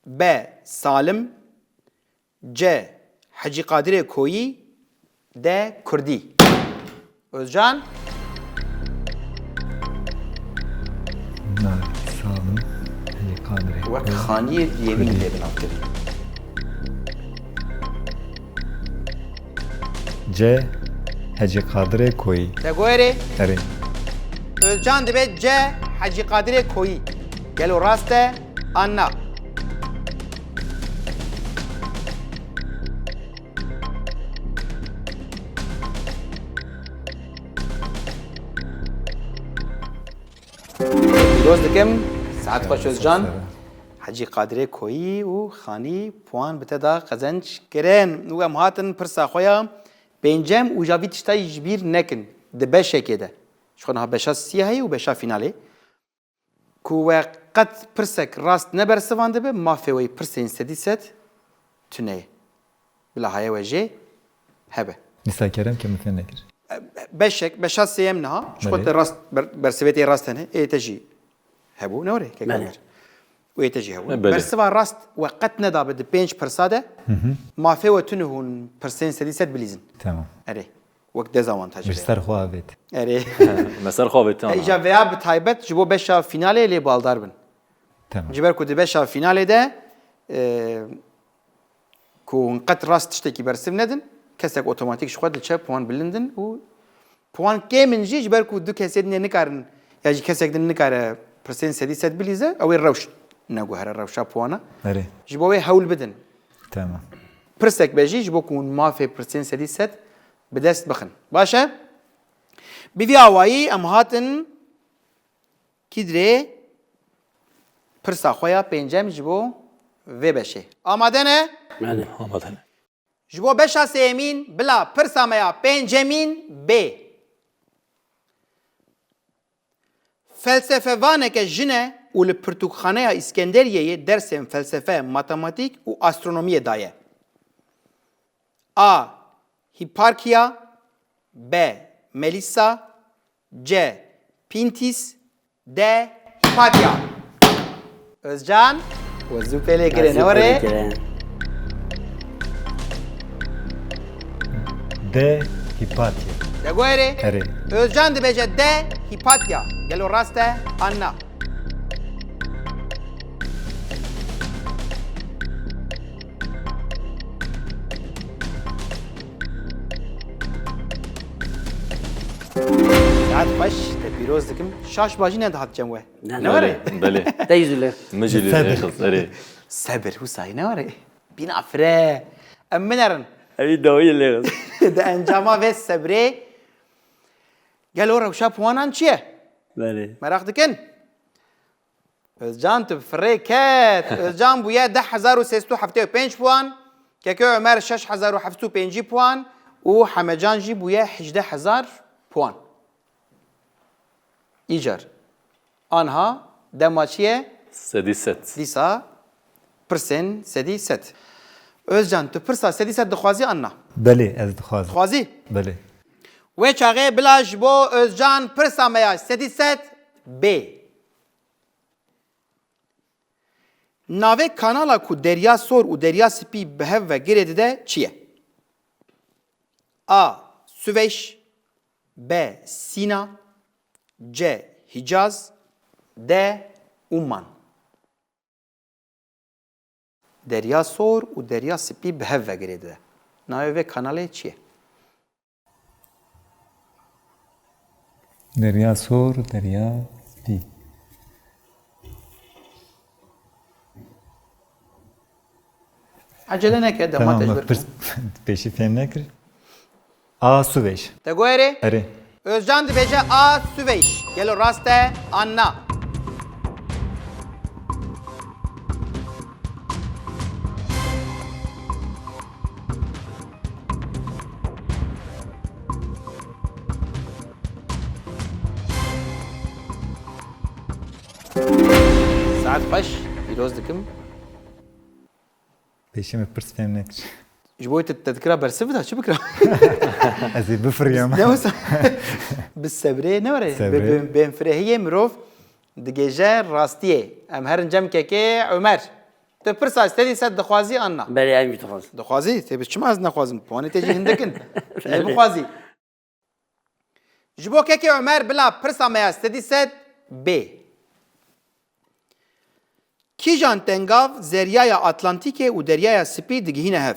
A: B. Salim C. Hacı Kadirê Koyî D. Kurdî. Özcan
B: Nal, Salim, Hacı Kadri.
A: wek xaniyê duyemîn tê binavkirin.
B: C. Hacı Kadri Koyî.
A: Te goyerê
B: Erê.
A: Özcan dibe C. Hacı Kadirê Koyî. Gelo rast e Anna. Pîroz dikim saet xweş Özcan. Hacı Kadirê Koyî û xanî puan bi te da qezenç kirin. û em hatin pirsa xwe ya pêncem û javî tiştayî ji bîr nekin di beşekê de. Ji xwe niha beşa siyahê û beşa finalê. Ku we qet pirsek rast nebersivan dibe mafê wê pirsên sedî set tuneyê. Bila heye we jê hebe.
B: Nisa Kerem ki mümkün nekir.
A: Beşek, beşa sêyem niha. Ji xwe te rast bersivêtê rast hene ê te jî hebû ne were kekamer. Wê te jî hebû.
D: Belê.
A: Bersiva rast we qet nedabe di pênc pirsa de mafê we tune hûn pirsên sedî set bilîzin.
B: Tamam.
A: Erê. Wek dezavantaj
B: Bir
A: be.
B: ser xwe avêt.
A: Erê.
D: Mesela xavetan.
A: Îja veya bi taybet ji bo beşa finalê lê baldar bin.
B: Tamam.
A: Ji ber ku di beşa finalê de ku hûn qet rast tiştekî bersiv nedin, kesek otomatik ji xwe diçe puan bilindin û puan kêmin jî ji ber ku du kesê dinê nikarin ya jî kesek din nikare pirsên sedî set bilîze ew ê rewş neguhere rewşa puana.
B: Erê.
A: Ji bo wê hewl bidin.
B: Tamam.
A: Pirsek be jî ji bo ku hûn mafê pirsên sedî set bi dest bixin. Baş e? Bi vî awayî em hatin kîdirê pirsa xwe ya pêncem ji bo vê beşê. Amade ne?
C: Yani.
D: Amadan.
A: Ji bo beşa sêyemîn bila pirsa me ya pêncemîn bê. Felsefevaneke jine û li pirtûkxaneya İskenderiyeyê dersên felsefe, matematik û astronomiyê daye. A. Hiparkia B. Melissa C. Pintis D. Hipatya. Özcan Wezû pêlê kirin ne were?
B: D. Hipatya.
A: De goyerê
B: Erê.
A: Özcan dibêje D. Hipatya. Gelo rast e Anna. Saat xweş te pîroz dikim. Şaş bajî ne dihat cem we.
C: Ne
A: Ne were?
D: Belê.
C: De yüzüler.
D: Mecili xız. Erê.
A: Sebir Husay ne were? Bîna fire. Em min erin.
C: Evi dawiyler.
A: Di encama vê sebrê gelo rewşa puanan çi ye?
C: Böyle.
A: Merak dikin? Özcan tu firê ket. Özcan bûye 10,375 puan. Keke Ömer 6,750 puan. û Hemecan jî bûye 18,000 puan. İcar. Anha dema çi ye?
D: Sedî set.
A: Dîsa pirsên sedî set. Özcan tu pirsa sedî set dixwazî Anna?
B: Belê ez dixwazim.
A: Dixwazî?
B: Belê.
A: Wê çaxê bila ji bo Özcan pirsa me ya sedî set B. Navê kanala ku Derya Sor û Derya Spî bi hev ve girê dide çi ye? A. Süveyş B. Sîna C. Hicaz D. Umman. Derya Sor û Derya Spî bi hev ve girê dide. Navê vê kanalê çi ye?
B: Derya Sor, Derya İyi.
A: Acele neke dema
B: Tamam,
A: tecbir.
B: peşi fem nekir. A Süveyş.
A: Te goyere.
B: Eri.
A: Özcan dibêje a Süveyş. Gelo rast e Anna. Saat xweş, pîroz dikim.
B: Peşi me pirs fem nekir.
A: Ji bo te dikira bersiv da çi bikira?
B: Ez ê bifiriyam.
A: Ne wisa? Bi sebrê ne were?
B: Sebrê.
A: Bên firehiyê mirov digêje rastiyê. Em herin cemkekê Ömer. Tu pirsa stedî set dixwazî Anna.
C: بله این میتوانم
A: Dixwazî? Tê bi çima ez nexwazim. Puanê tê jî hindekin. Lê bixwazî. Ji bo kekê Ömer bila pirsa me ya stedî set B. Kîjan tengav Zeryaya Atlantîkê û Deryaya Spî digihîne hev?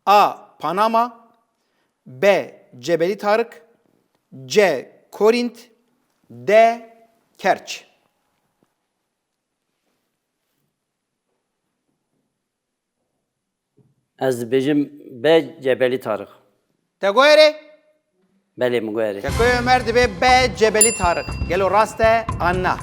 A: A. Panama B. Cebeli Tarık C. Korint D. Kerç.
C: از بجم به جبلی تارق
A: Te goyere?
C: بله مگویری
A: Kekoy Ömer dibe B. Cebeli Tarık. Gelo raste Anna.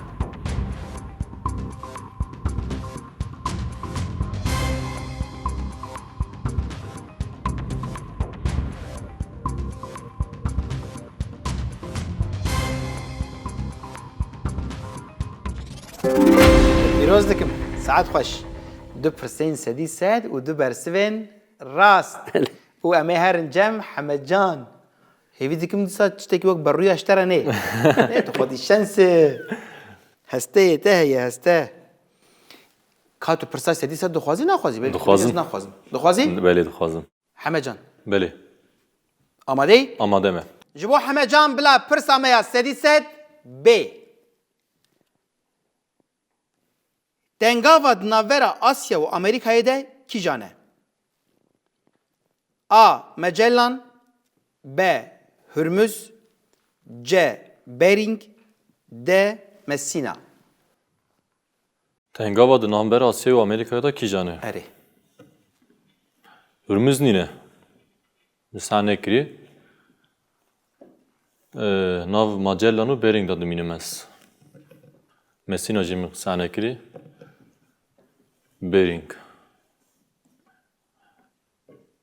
A: Pîroz dikim. Saat xweş. Du pirsên sedî sed û du bersivên rast. û em ê herin cem Hemedcan. Hêvî dikim dîsa tiştekî wek berrûya ji te re nê. Nê tu xwedî şensê. Hesteyê te heye heste. Ka tu pirsa sedî sed dixwazî naxwazî? Belkî
D: Dixwazim.
A: ez naxwazim. Dixwazî?
D: بله دخوازم
A: Hemecan.
D: بله
A: Amadeyî?
D: آماده me
A: Ji bo Hemecan bila pirsa me ya sedî sed B. Dengava di navbera Asya û Amerîkayê de kîjan e? A. Magellan B. Hürmüz C. Bering D. Messina.
D: تنگاوا د نامبر آسیا و آمریکا دا کی جانه
A: Erê.
D: هرمز نینه نسانه کری ناو ماجلانو برینگ دا دمینمس مسینا جیم سانه کری برینگ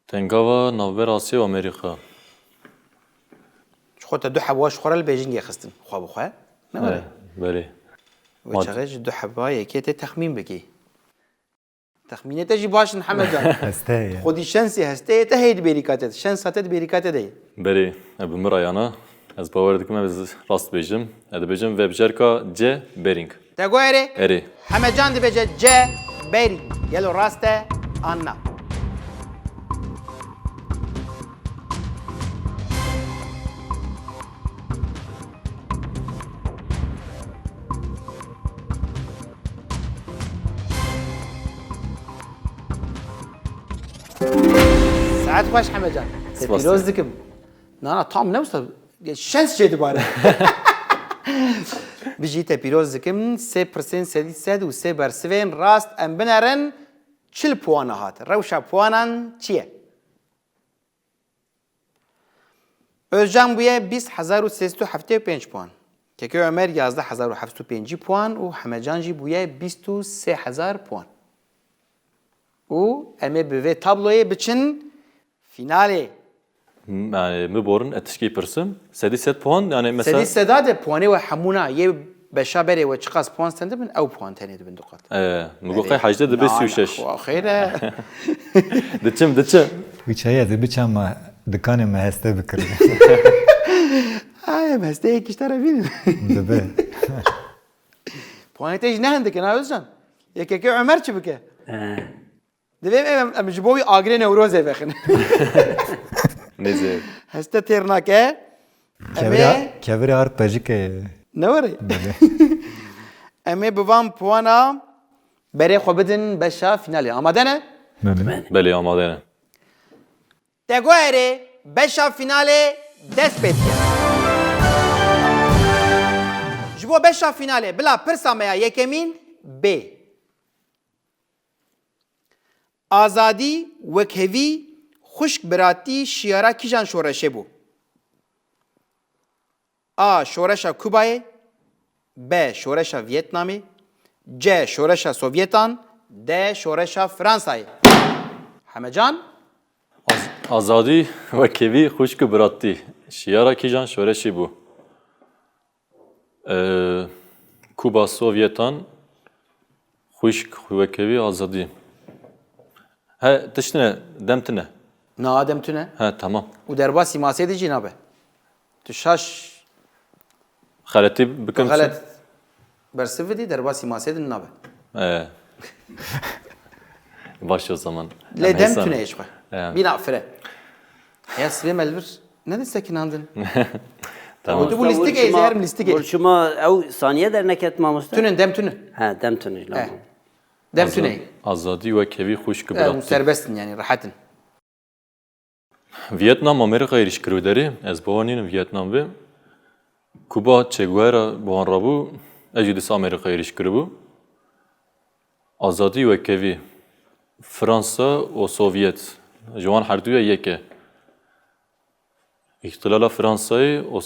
D: تنگاوا نامبر آسیا و آمریکا
A: Ji xwe te du hewaş xwe re li Bêjingê xistin. Xwe bi xwe? Ne were?
D: بله
A: Ve çaxê ji du hevayekê tê texmîn bikî. Texmînê te jî baş in Hemecan.
B: Heste ye.
A: Xwedî şensê hesteyê te heyê di bêrîka te. Şens hate di bêrîka te deyê.
D: بله اب مرایانا از باور دکم از راست بیجم اد بیجم وب جرکا ج برینگ
A: Te got erê?
D: اری
A: Hemecan dibêje C. Bering. Gelo rast e Anna. Saat xweş Hemecan. Te
D: Spas
A: pîroz dikim. Na tam ne wisa şens çê dibare. Bijî te pîroz dikim sê pirsên sedî sed û sê bersivên rast em binerin çil puana hat. Rewşa puanan çi ye? Özcan bûye 20,375 puan. Keke Ömer 11,705 puan û Hemecan jî bûye 23,000 puan. û em ê bi vê tabloyê biçin finalê.
D: yani mi borun etişki pırsım sedi set puan yani mesela
A: Sedî seda de puanê we hemûna yê beşa berê we çiqas puan sten dibin ew puan tenê dibin duqat.
D: mi goqay hacde de 536
A: Xêr e.
D: diçim
B: Wî ez ê biçama dikanê me heste bikirin.
A: Ay em hesteyê kiştara bînin.
B: Dibe.
A: Puanê te jî ne hindikin ha Özcan? Yekeke Ömer çi bike? Divê em ji bo wî agirê newrozê vexin.
D: neze
A: Heste têr nake. Em ê
B: Kevirê arpejikê.
A: ne were? Em ê bi van puana berê xwe bidin beşa finalê. Amade ne?
D: beli amade ne
A: Te got erê beşa finalê dest pê dike. Ji bo beşa finalê bila pirsa me ya yekemîn B. Azadî, wekhevî, xuşk biratî şiyara kîjan şoreşê bû? A. Şoreşa Kubayê, B. Şoreşa Vietnamê, C. Şoreşa Sovyetan, D. Şoreşa Fransayê. Hemecan?
D: Azadî wekevî xuşk û biratî. Şiyara kîjan şoreşî bû? Kuba, Sovyetan, xuşk, wekevî, azadî. He, tiştine, demtine.
A: Na Adem tune.
D: He, tamam.
A: û derbasî masê de jî nabe. Tu şaş
D: Xeletî bikim.
A: galet bersiv vidî derbasî masê din nabe.
D: Baş o zaman.
A: Lê dem tune eşxwe.
D: Evet.
A: Bîna fire. Ya svê melbir ne desekin andin?
D: Tamam.
A: Bu listik ey zeherim listik ey.
C: Burçuma ev saniye derneket mamusta.
A: Tünen dem tüne.
C: Ha dem tünü.
A: He. Dem tüne.
D: Azadî wekevî xuşk û
A: Bu
D: biratî.
A: serbestin yani rahatın.
D: Vietnam Amerika ilişkiri derê, ez bawanînim Vietnam ve Kuba Che Guevara buhan rabû, ez jî dîsa Amerika ilişkiri bû. Azadî wekevî Fransa û Sovyet ji wan herduya yek e. İhtilala Fransayê û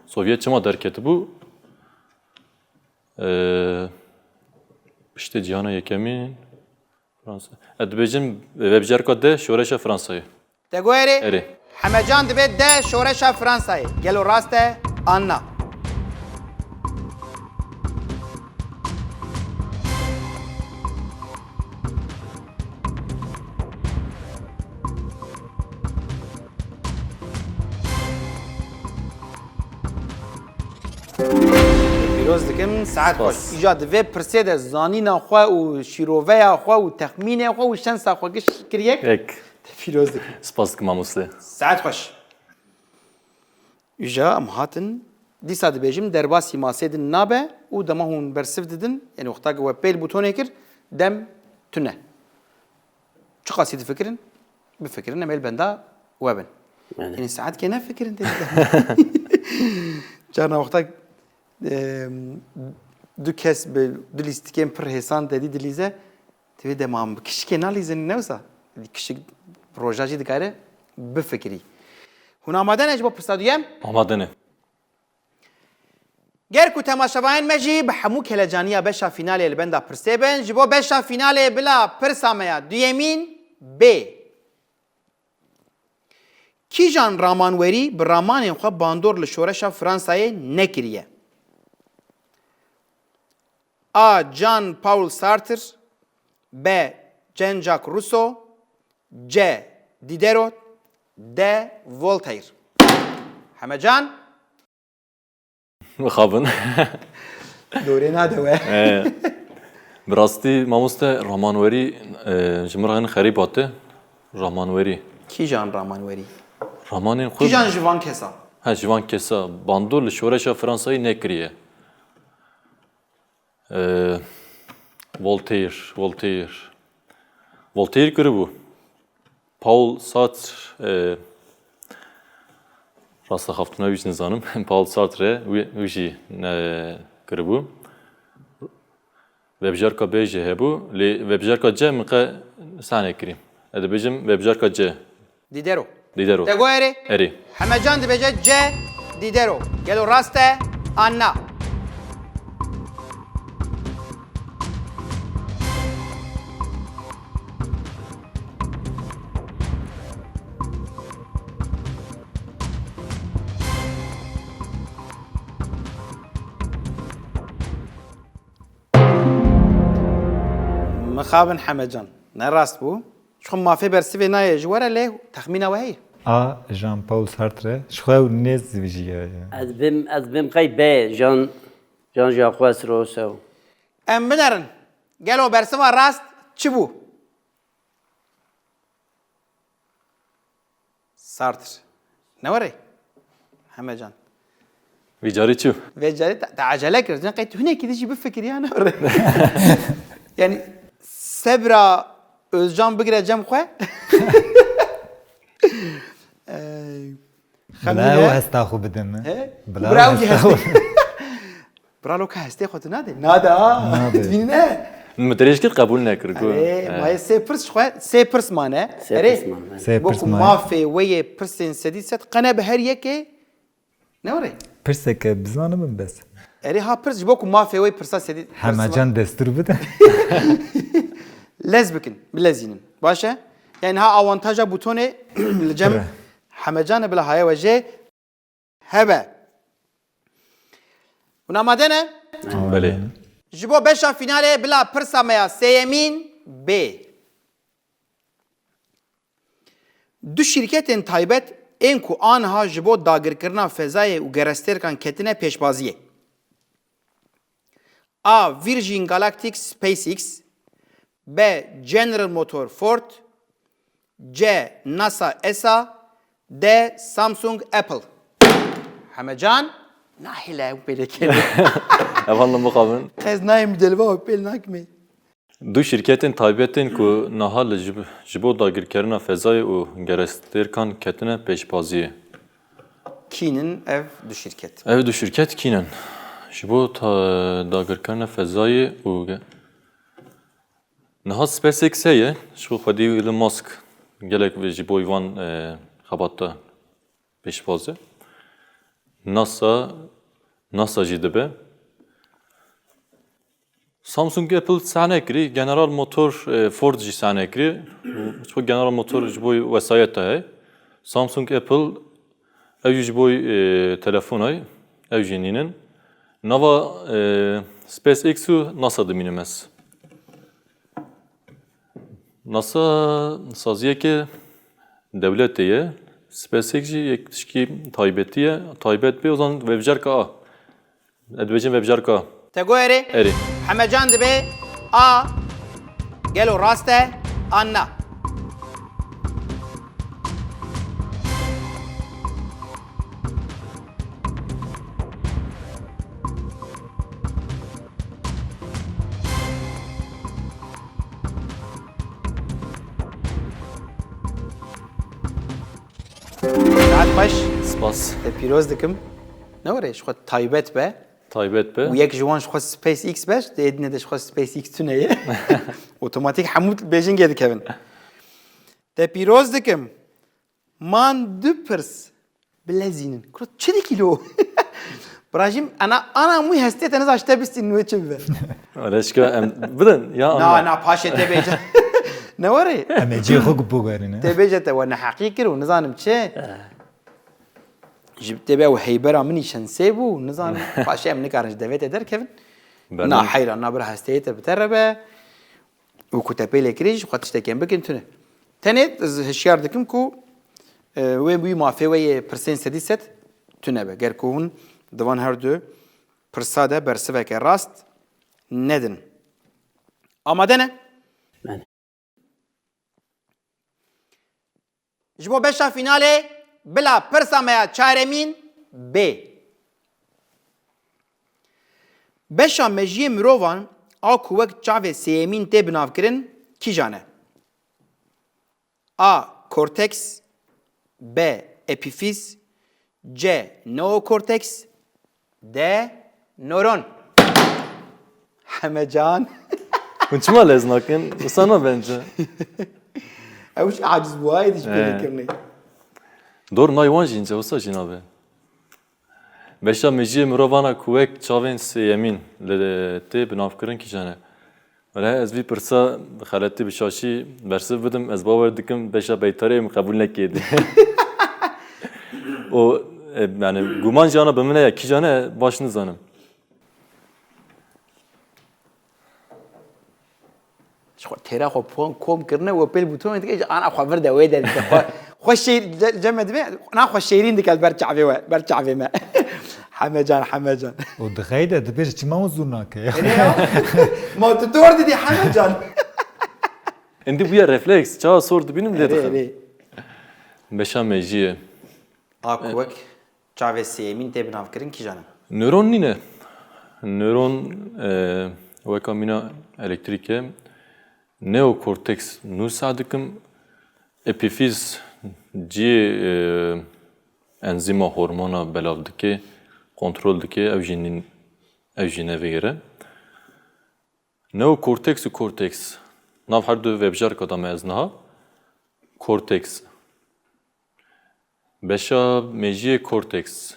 D: Sovyet çima derketibû? Piştê cîhana yekemîn Fransa. Ez dibêjim vebjerka de şoreşa Fransayê.
A: Te goyerê.
D: Erê.
A: Hemecan dibe de şoreşa Fransayê. Gelo rast e Anna. Pîroz dikim saet xweş. İja divê pirsê de zanîna xwe û şîroveya xwe û texmînê xwe û şensa xwe giş kiriyek.
D: Ek.
A: Pîroz dikim.
D: Spas dikim mamostê.
A: Saet xweş. İja em hatin dîsa dibêjim derbasî masê din nabe û dema hûn bersiv didin yani wexta ku we pêl bûtonê kir dem tune. Çi qasî difikirin? Bifikirin em êl benda we bin. Yani saet kê nefikirin dedi. Carna wexta du kes bi du lîstikên pir hêsan dedî dilîze divê demam bi kişikê nalîzin ne wisa? Kişik proja jî dikare bifikirî. Hûn amade ne ji bo pirsa duyem?
D: Amade ne?
A: Ger ku temaşebayên me jî bi hemû kelejaniya beşa finalê li benda pirsê bin ji bo beşa finalê bila pirsa me ya duyemîn B. Kîjan ramanwerî bi ramanên xwe bandor li şoreşa Fransayê nekiriye? A. Jean-Paul Sartre, B. Jean-Jacques Rousseau, C. Diderot, D. Voltaire. Hemecan?
D: Xabin.
A: Dorê nade we.
D: Bi rastî mamoste ramanwerî ji min re hin xerîb hate. Ramanwerî.
A: Kîjan ramanwerî?
D: Ramanên xwe
A: Kîjan ji van kesa?
D: he ji van kesa bandor li şoreşa Fransayê nekiriye. Voltaire kiribû. Paul Sartre rasta xaftuna wî nizanim. Paul Sartre wî jî kiribû. Vebjerka B jî hebû. Lê vebjerka C min qe sanê kirî. Ez dibêjim vebjerka C.
A: Diderot.
D: Diderot.
A: Te goyerê?
D: Erê.
A: Hemecan dibêje C. Diderot. Gelo rast e Anna. مخابن حمجان نراست بو شخم ما في برسيفي ناي جوارا ليه تخمينه وهي
B: A. Jean-Paul Sartre. Şxwe nêz divijiye.
C: Ez bim qey B. Jean-Jacques Rousseau.
A: ام بنرن قالوا برسيفا راست تشبو سارتر نوري حمجان
D: Wî carî çû.
A: فيجاري تعجلك رجعنا قيت هنا كده شي بفكر يعني نوري يعني سبرا Özcan Bigre Cem Xwe
B: بلا و هستا خو بدم بلا و
A: براو جی
B: هستا خو
A: هستی برالو که هستی خود ناده ناده تبینی نه
D: متریش کرد قبول نکرد
A: ما سه پرس خواه سه پرس مانه
C: سه پرس مانه.
B: سه پرس
A: بوکو
B: مانه.
A: مافی وی پرسین سدی ست قنه به هر یکی نوره
B: پرسك بزانم بس
A: اری ها پرس بوکو مافی وی پرسا سدی
B: همه جان دستور بده
A: لز بکن بلزینن باشه یعنی ها آوانتاجا بوتونه لجم همه جان بلا های وجه هبه وناماده نه
D: بله
A: جبو بشا فیناله بلا پرسا میا سیمین بی دو شرکتین تایبت این کو آنها جبو داگر کرنا فضای و گرستر کن کتنه پیشبازیه A. Virgin Galactic SpaceX B. General Motor Ford C. NASA ESA D. Samsung Apple Hamecan nahile böyle kelime.
D: efendim bu kabın
A: Kız nahim delva o pel nakmi.
D: دو شرکتین تایبتین کو نهال جبو داگیرکرنا فضای و گرسترکان کتنه پیشبازیه
A: Kinin ev du şirket.
D: ev دو شرکت کینن جبو داگیرکرنا فضای و نها سپیس ایکس هیه شو خودی ایلون ماسک گلک و جبو ایوان خباتا پیشبازه ناسا جیده Samsung Apple sahne kiri, General Motor Ford ji sahne kiri. Ço General Motor ji boy vesayet hay. Samsung Apple ev ji boy telefon hay. Ev jininin. Nava SpaceX u NASA diminemes. NASA saziye ki devletiye. SpaceX ji yekişki taybetiye. Taybet be o zaman webjar ka. Edbecin webjar ka.
A: Tegoeri.
D: Eri.
A: Hamecan dibe A. Gelo raste Anna. Saat baş.
D: Spas.
A: Piroz dikim. Ne var ya şu taybet be.
D: Taybet be.
A: و یک جوان شخص سپیس ایکس باش دید نده شخص سپیس ایکس تو نیه اتوماتیک حمود بیجین گیدی کبن ده پیروز دکم من دو پرس بلزینن کرد چه دی کیلو براجیم انا موی هستیت انز اشته بیستی نوی چه بیبر
D: Reşka بدن ya
A: نه پاشه تی بیجه نواره
B: اما جي خو بوغارين
A: تی بیجه تا و نه حقیقی رو نزانم چه جبت بقى وهيبرا مني شنسيبو نظام فاشي من كارج دافيت در كيفن نا حيرا نا برا هستيت بتربه وكتابي لكريج وقت تشتكي بكن تنه تاني هشيار دكم كو وين بي ما في وي برسين سديست تنه غير كون دوان هردو برساده برسفك راست ندن آمادنه
C: بله.
A: جبو بشا فينالي بلا پرسا میا چارمین ب بشا مجیه مروان آکو وقت چاوه سیمین تی بناو کرن کی جانه A. Cortex B. Epiphyz C. Neocortex D. Nöron Hamecan
D: Unçma leznakin sana bence.
A: Evuş aciz bu aydı hiç böyle kirneyi
D: Doğru nayvan jince olsa jinabe. Beşa meji mirovana kuvek çaven seyemin le te binafkirin ki jane. Valla ez bir pırsa xalati bişaşi bersiv bidim ez baver dikim beşa beytareyim kabul nekedi. O yani guman jana bimine ya ki jane başını zanım.
A: شو ترى خو بون كوم كرنا وبيل بوتون انت انا خو فرده ويدا خو شيء جمد بي انا خو شيرين ديك برجع في ما حمجان
B: ودخيده دبيش ما وزناك
A: ما تدور دي حمجان
D: Endi bu ya refleks çağa sordu benim dedi. Beşa mejiye.
A: اكوك جافي سيمين تي بناف كرين كي جانم
D: Nöron nine. Nöron veka mina elektrike. Neokorteks nusadıkım epifiz C enzima hormona belav dike, kontrol dike, ev jine vegere. Neo korteks u korteks. Nav her du vebjarka da meznaha. Korteks. Beşa mejiye korteks.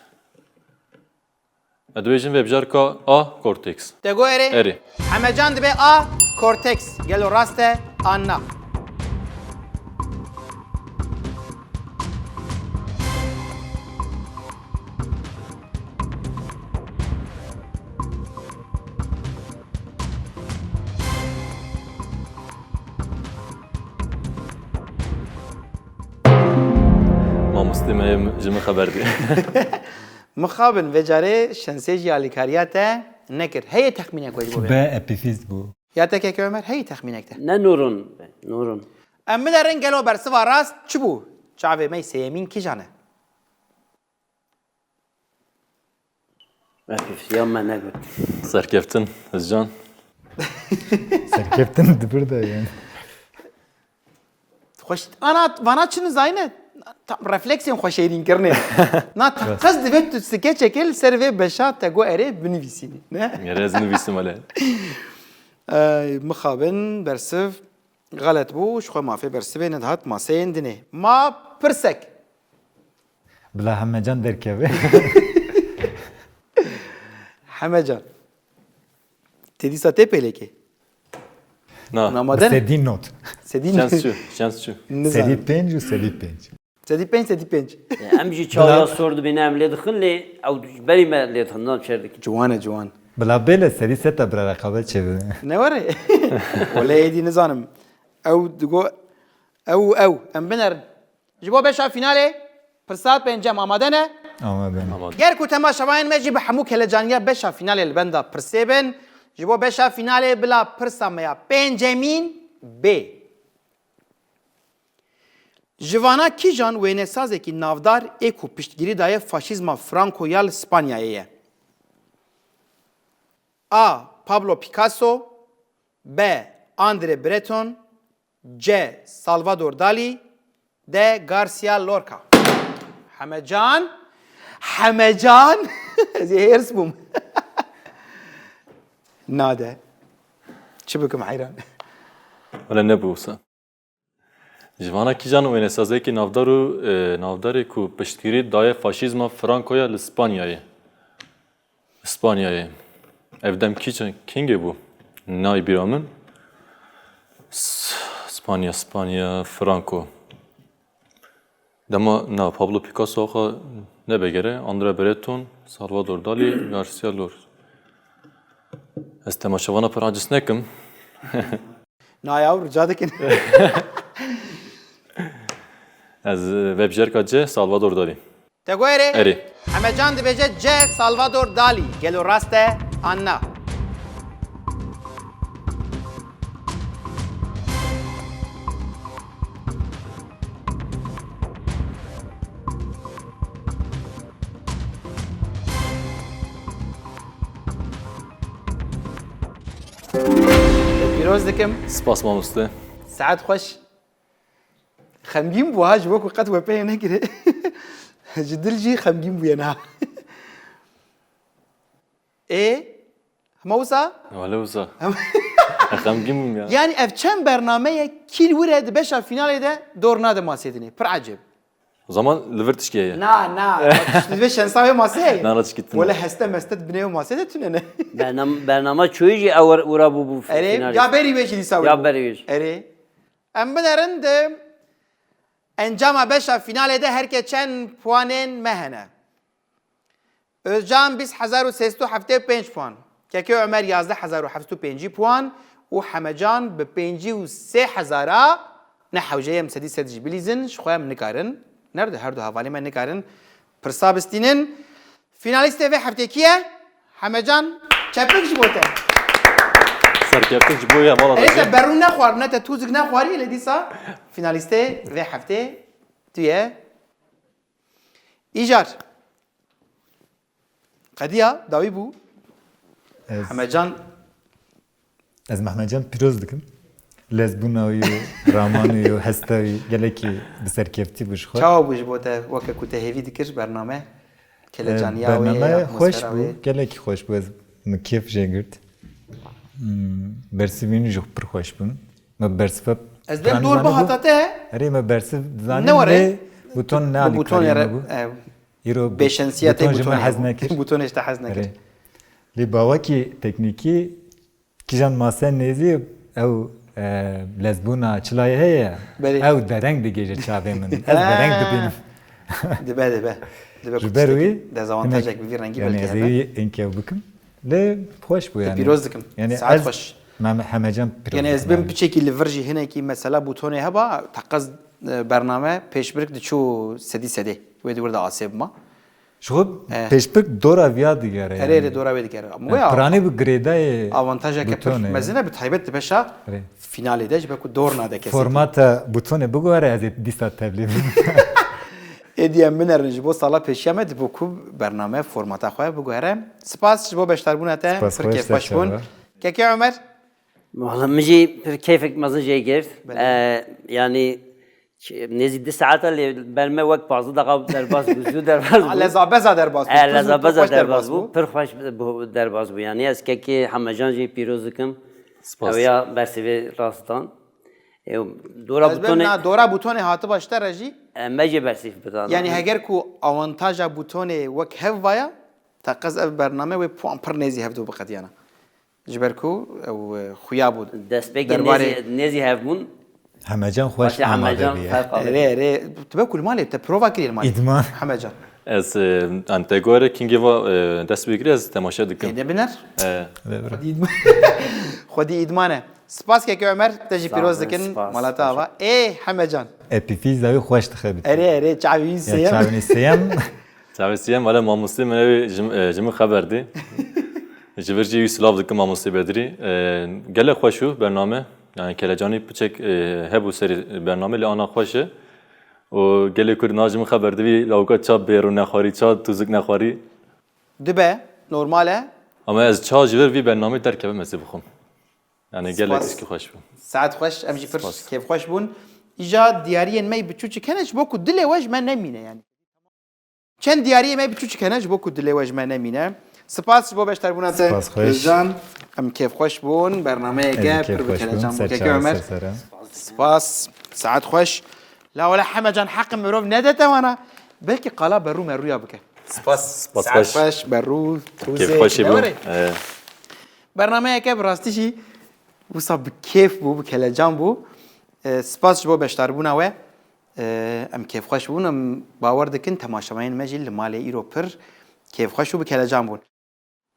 D: Edbejin vebjarka A korteks.
A: Tego eri.
D: Eri.
A: Hamecan dibe A korteks. Gelo raste anna.
D: Ma muslime jimi haber di.
A: مخابن وجاره شنسیج یا لیکاریاته نکر هی تخمینه کوی بو
B: B epifiz bu.
A: یا تکه که عمر هی تخمینه کته
C: Ne nurun? Nurun.
A: اما در این گلو بر سوا راست چی بو چاوه می سیمین کی جانه
C: Hafif yanma ne gör.
D: Serkeftin, Özcan.
B: Serkeftin dibir de yani.
A: خوش انا وانا چن زاینه رفلکسیون خوشیرین کرنه نه قصد دوت تو سکه چکل سر و بشا تگو اره بنویسینی نه
D: Yerezini bilsin öyle.
A: مخابن برسف غلط بو شخو مافي برسف ندهات ما سيندني ما برسك
B: Bila Hamecan derkeve.
A: حمجان تدي ساتي بيليكي
D: Na,
A: نامادن
B: Sedi not.
A: سدين
D: şansçı.
B: Sedi 5 u sedi 5.
A: سدي بين سدي بين
C: Emci çağıya sordu beni emle dıkınli. Av beri me le dıkından çerdik.
A: جوانا جوان
B: Bila bele sedi seta bira rekabet çevir.
A: نوري ولا يدي نظام او دغو او ام بنر جبو بشا فينالي فرصات بينجم آمادنه
B: Ama ben.
A: غير كو تماشاوين ما جيب حموك هلجانيا بشا فينالي البندا برسيبن جبو بشا فينالي بلا برسا ميا بنجامين بي جوانا کیجان وینه سازه کی نافدار اکو پشتگیری دایه فاشیزما فرانکویال اسپانیایه A. Pablo Picasso B. Andre Breton C. Salvador Dali D. Garcia Lorca Hamecan زي اسمهم نادى شبكم حيران
D: Öyle ne bulsa. Jivana kijan u enesazeki navdarı ku piştgiri daye faşizma Frankoya l İspanya'yı. Evdem kijan kinge bu. Nay biramın. İspanya, Franco. Dema na Pablo Picasso ha ne begere, Andre Breton, Salvador Dali, Garcia Lorca. Este maşavana per acis nekim.
A: نايا ورجعتك
D: Az webjerka C, Salvador Dali.
A: تقولي
D: Eri.
A: حمجان دبيجة C. Salvador Dali قالوا راسته أنا پیروز دکم
D: Spas mamuste.
A: سعد خوش خمگین بو هاج وکو قد و پی نگیره جدل جی خمگین بو ینا موسا
D: Valla uza. Gamgimim ya.
A: yani ev çem برنامه کیل ورد بشا فینال ده دور ناده ماسیدنی پر عجب
D: O zaman Livertişke'ye.
A: نه به شنساوی ماسه
D: Naraç gittin.
A: ولا هسته مستد بنیو ماسه ده تونه نه
C: Bernama çoğucu avur ura bu
A: اره
C: finali.
A: یا بری بشی لیساوی
C: Ya beri yüz.
A: اره ام بنرند انجام بشا فینال ده هر که چند پوانین مهنه Özcan biz 1375 puan. Keke Ömer yazdı 1775 puan. و حمجان به 53,000 نحوجه مسدی سدج بلیزن شخوام نکارن نرده هر دو حوالی من نکارن پرسابستینن فینالیست و هفته کیه حمجان چپک جبوته
D: Serkeftin bu ya valla
A: ایسا
D: da.
A: برون نخوار نه تا توزگ نخواری الی دیسا فینالیست و هفته تویه ایجار قدیا داوی بو حمجان
B: Ez Mehmetcan piroz dikim. lezbuna û raman û hesta û gelekî bi serkevtî bû ji xwe.
A: çawa bû ji bo te weke ku te hêvî dikir bername kelejaniya wê
B: Bername xweş
A: atmosfera
B: bû,
A: wê
B: gelekî xweş bû ez min kêf jê girt. Bersivînî jî pir xweş bûn. Me bersiva
A: ez dêm dor bu hata te
B: Erê me bersiv dizanîm
A: Ne war ê?
B: lê buton ne
A: bu butonê
B: bû.
A: re
B: Îro
A: bêşensiyetê
B: buton ji me hez nekir.
A: butonê ji te hez nekir.
B: Erê. Lê bawekî teknîkî kîjan mase nêzî ew lezbûna çilayê heye
A: Belê.
B: ew dereng digêje çavê min. Ez dereng dibînim.
A: Dibe dibe. Dibe
B: Ji ber wî
A: dezavantajek bi vî rengî
B: yani
A: belki
B: ez
A: hebe.
B: ê enkev bikim. Lê xweş bû yani.
A: Pîroz dikim.
B: Yani
A: Saet
B: ez
A: xweş.
B: me hemecan pîroz
A: Yani ez
B: dikim
A: bim piçekî li vir jî hinekî mesela butonê heba teqez bername pêşbirik diçû sedî sedê. Wê di da asê bima.
B: Ji xwe pêşbik dora viya digere.
A: Erê erê dora wê dikere. Ama wê
B: Piranî bi girêdayê
A: avantajeke pir
B: butonê.
A: mezine bi taybet di beşa
B: Erê.
A: finalê de ji be ku dor nade kesê.
B: Formata butonê bigore ez ê dîsa tevlî bikim.
A: Êdiyem min erin ji bo sala pêşiya me dibû ku bername formata xwe biguhere. Spas ji bo beşdarbûna te
B: Spas
A: pir
B: xweş,
A: kêfxweş bûn.
B: teşekkür.
A: Keke Ömer.
C: والله مجي كيفك مازن جاي جيرت يعني نزيد 10 ساعات اللي بالما وقت بعض دقائق درباز بوزو درباز
A: Lezabeza derbas.
C: لزابز درباز بو پرخوش درباز بو يعني از که همه جان جی پیروز کم
D: سپاس.
C: اویا برسیوی راستان دورا
A: Ez
C: بوتونه
A: bim dora butonê hatı başta rejî.
C: مجی برسیف بدان
A: Yani heger ku avantaja butonê wek hev vaya teqez ev bername wê puan pir nêzî hevdû biqediyana. Ji ber ku ew xuya bû.
C: دست بگی
A: Derbarê
C: نزی هفمون
B: Hemecan xweş
C: باشه همه
B: amade
C: جان
B: biye.
C: فرق
A: erê erê tibe ku li malê te prova kirî li malê.
B: İdman.
A: Hemecan.
D: Ez an te gore kingê ve dest bigirî ez temaşe dikim.
A: Êde biner.
D: E,
A: Xwedî îdmane. Spas keke Ömer te jî
C: Sağ
A: pîroz
C: olun,
A: dikin
C: spas.
A: malata ava. Ê hemecan.
B: Epîfîza wî xweş dixebit.
A: Erê erê çavî
B: Ya
A: seyem.
B: çavînê sêyem
D: Çavesiyem wala mamostê min ew ji min xeber dî. Ji vir jî wî silav dikim mamostê Bedrî. Gelek xweş û bername. Yani kelecanî piçek hebû serî bername lê ana xweş e. û gelê Kurd na ji min xeber divî lawka ça bêrû nexwarî, ça tûzik nexwarî.
A: Dibe normal e.
D: Ama ez ça ji vir vî bernamê derkevim ez ê bixwim. Yani gelek
A: Spas.
D: iskî xweş bû.
A: Saet xweş em jî pir kêfxweş bûn. İja diyariyên me biçûçik hene ji bo ku dilê we ji me nemîne yani. Çend diyariyê me biçûçik hene ji bo ku dilê we ji me nemîne. Spas ji bo beşdarbûna te.
B: Spas xweş.
A: Can em kêfxweş bûn bernameyeke pir bi kelecan bû. Keke Ömer. Spas saet xweş. La wala hemecan heqim mirov nedete wana. Belkî qala berû merûya bike. Spas.
D: Spas
A: Saet
D: xweş.
A: xweş berû
D: Kêf xweşî bû.
A: Bernameyeke bi rastî jî wisa bi kêf bû, bi kelecan bû. Spas ji bo beşdarbûna we. Em kêfxweş bûn, em bawer dikin temaşemayên me jî li malê îro pir kêfxweş û bi kelecan bûn.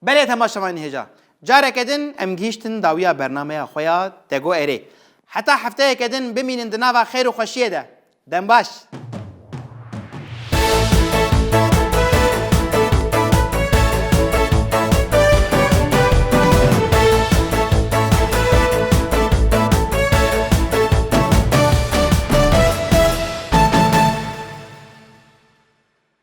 A: Belê temaşemayên hêja. Careke din em gihîştin dawiya bernameya xwe ya Dego Erê. Heta hefteyeke din bimînin di nava xêr û xweşiyê de. Dem baş.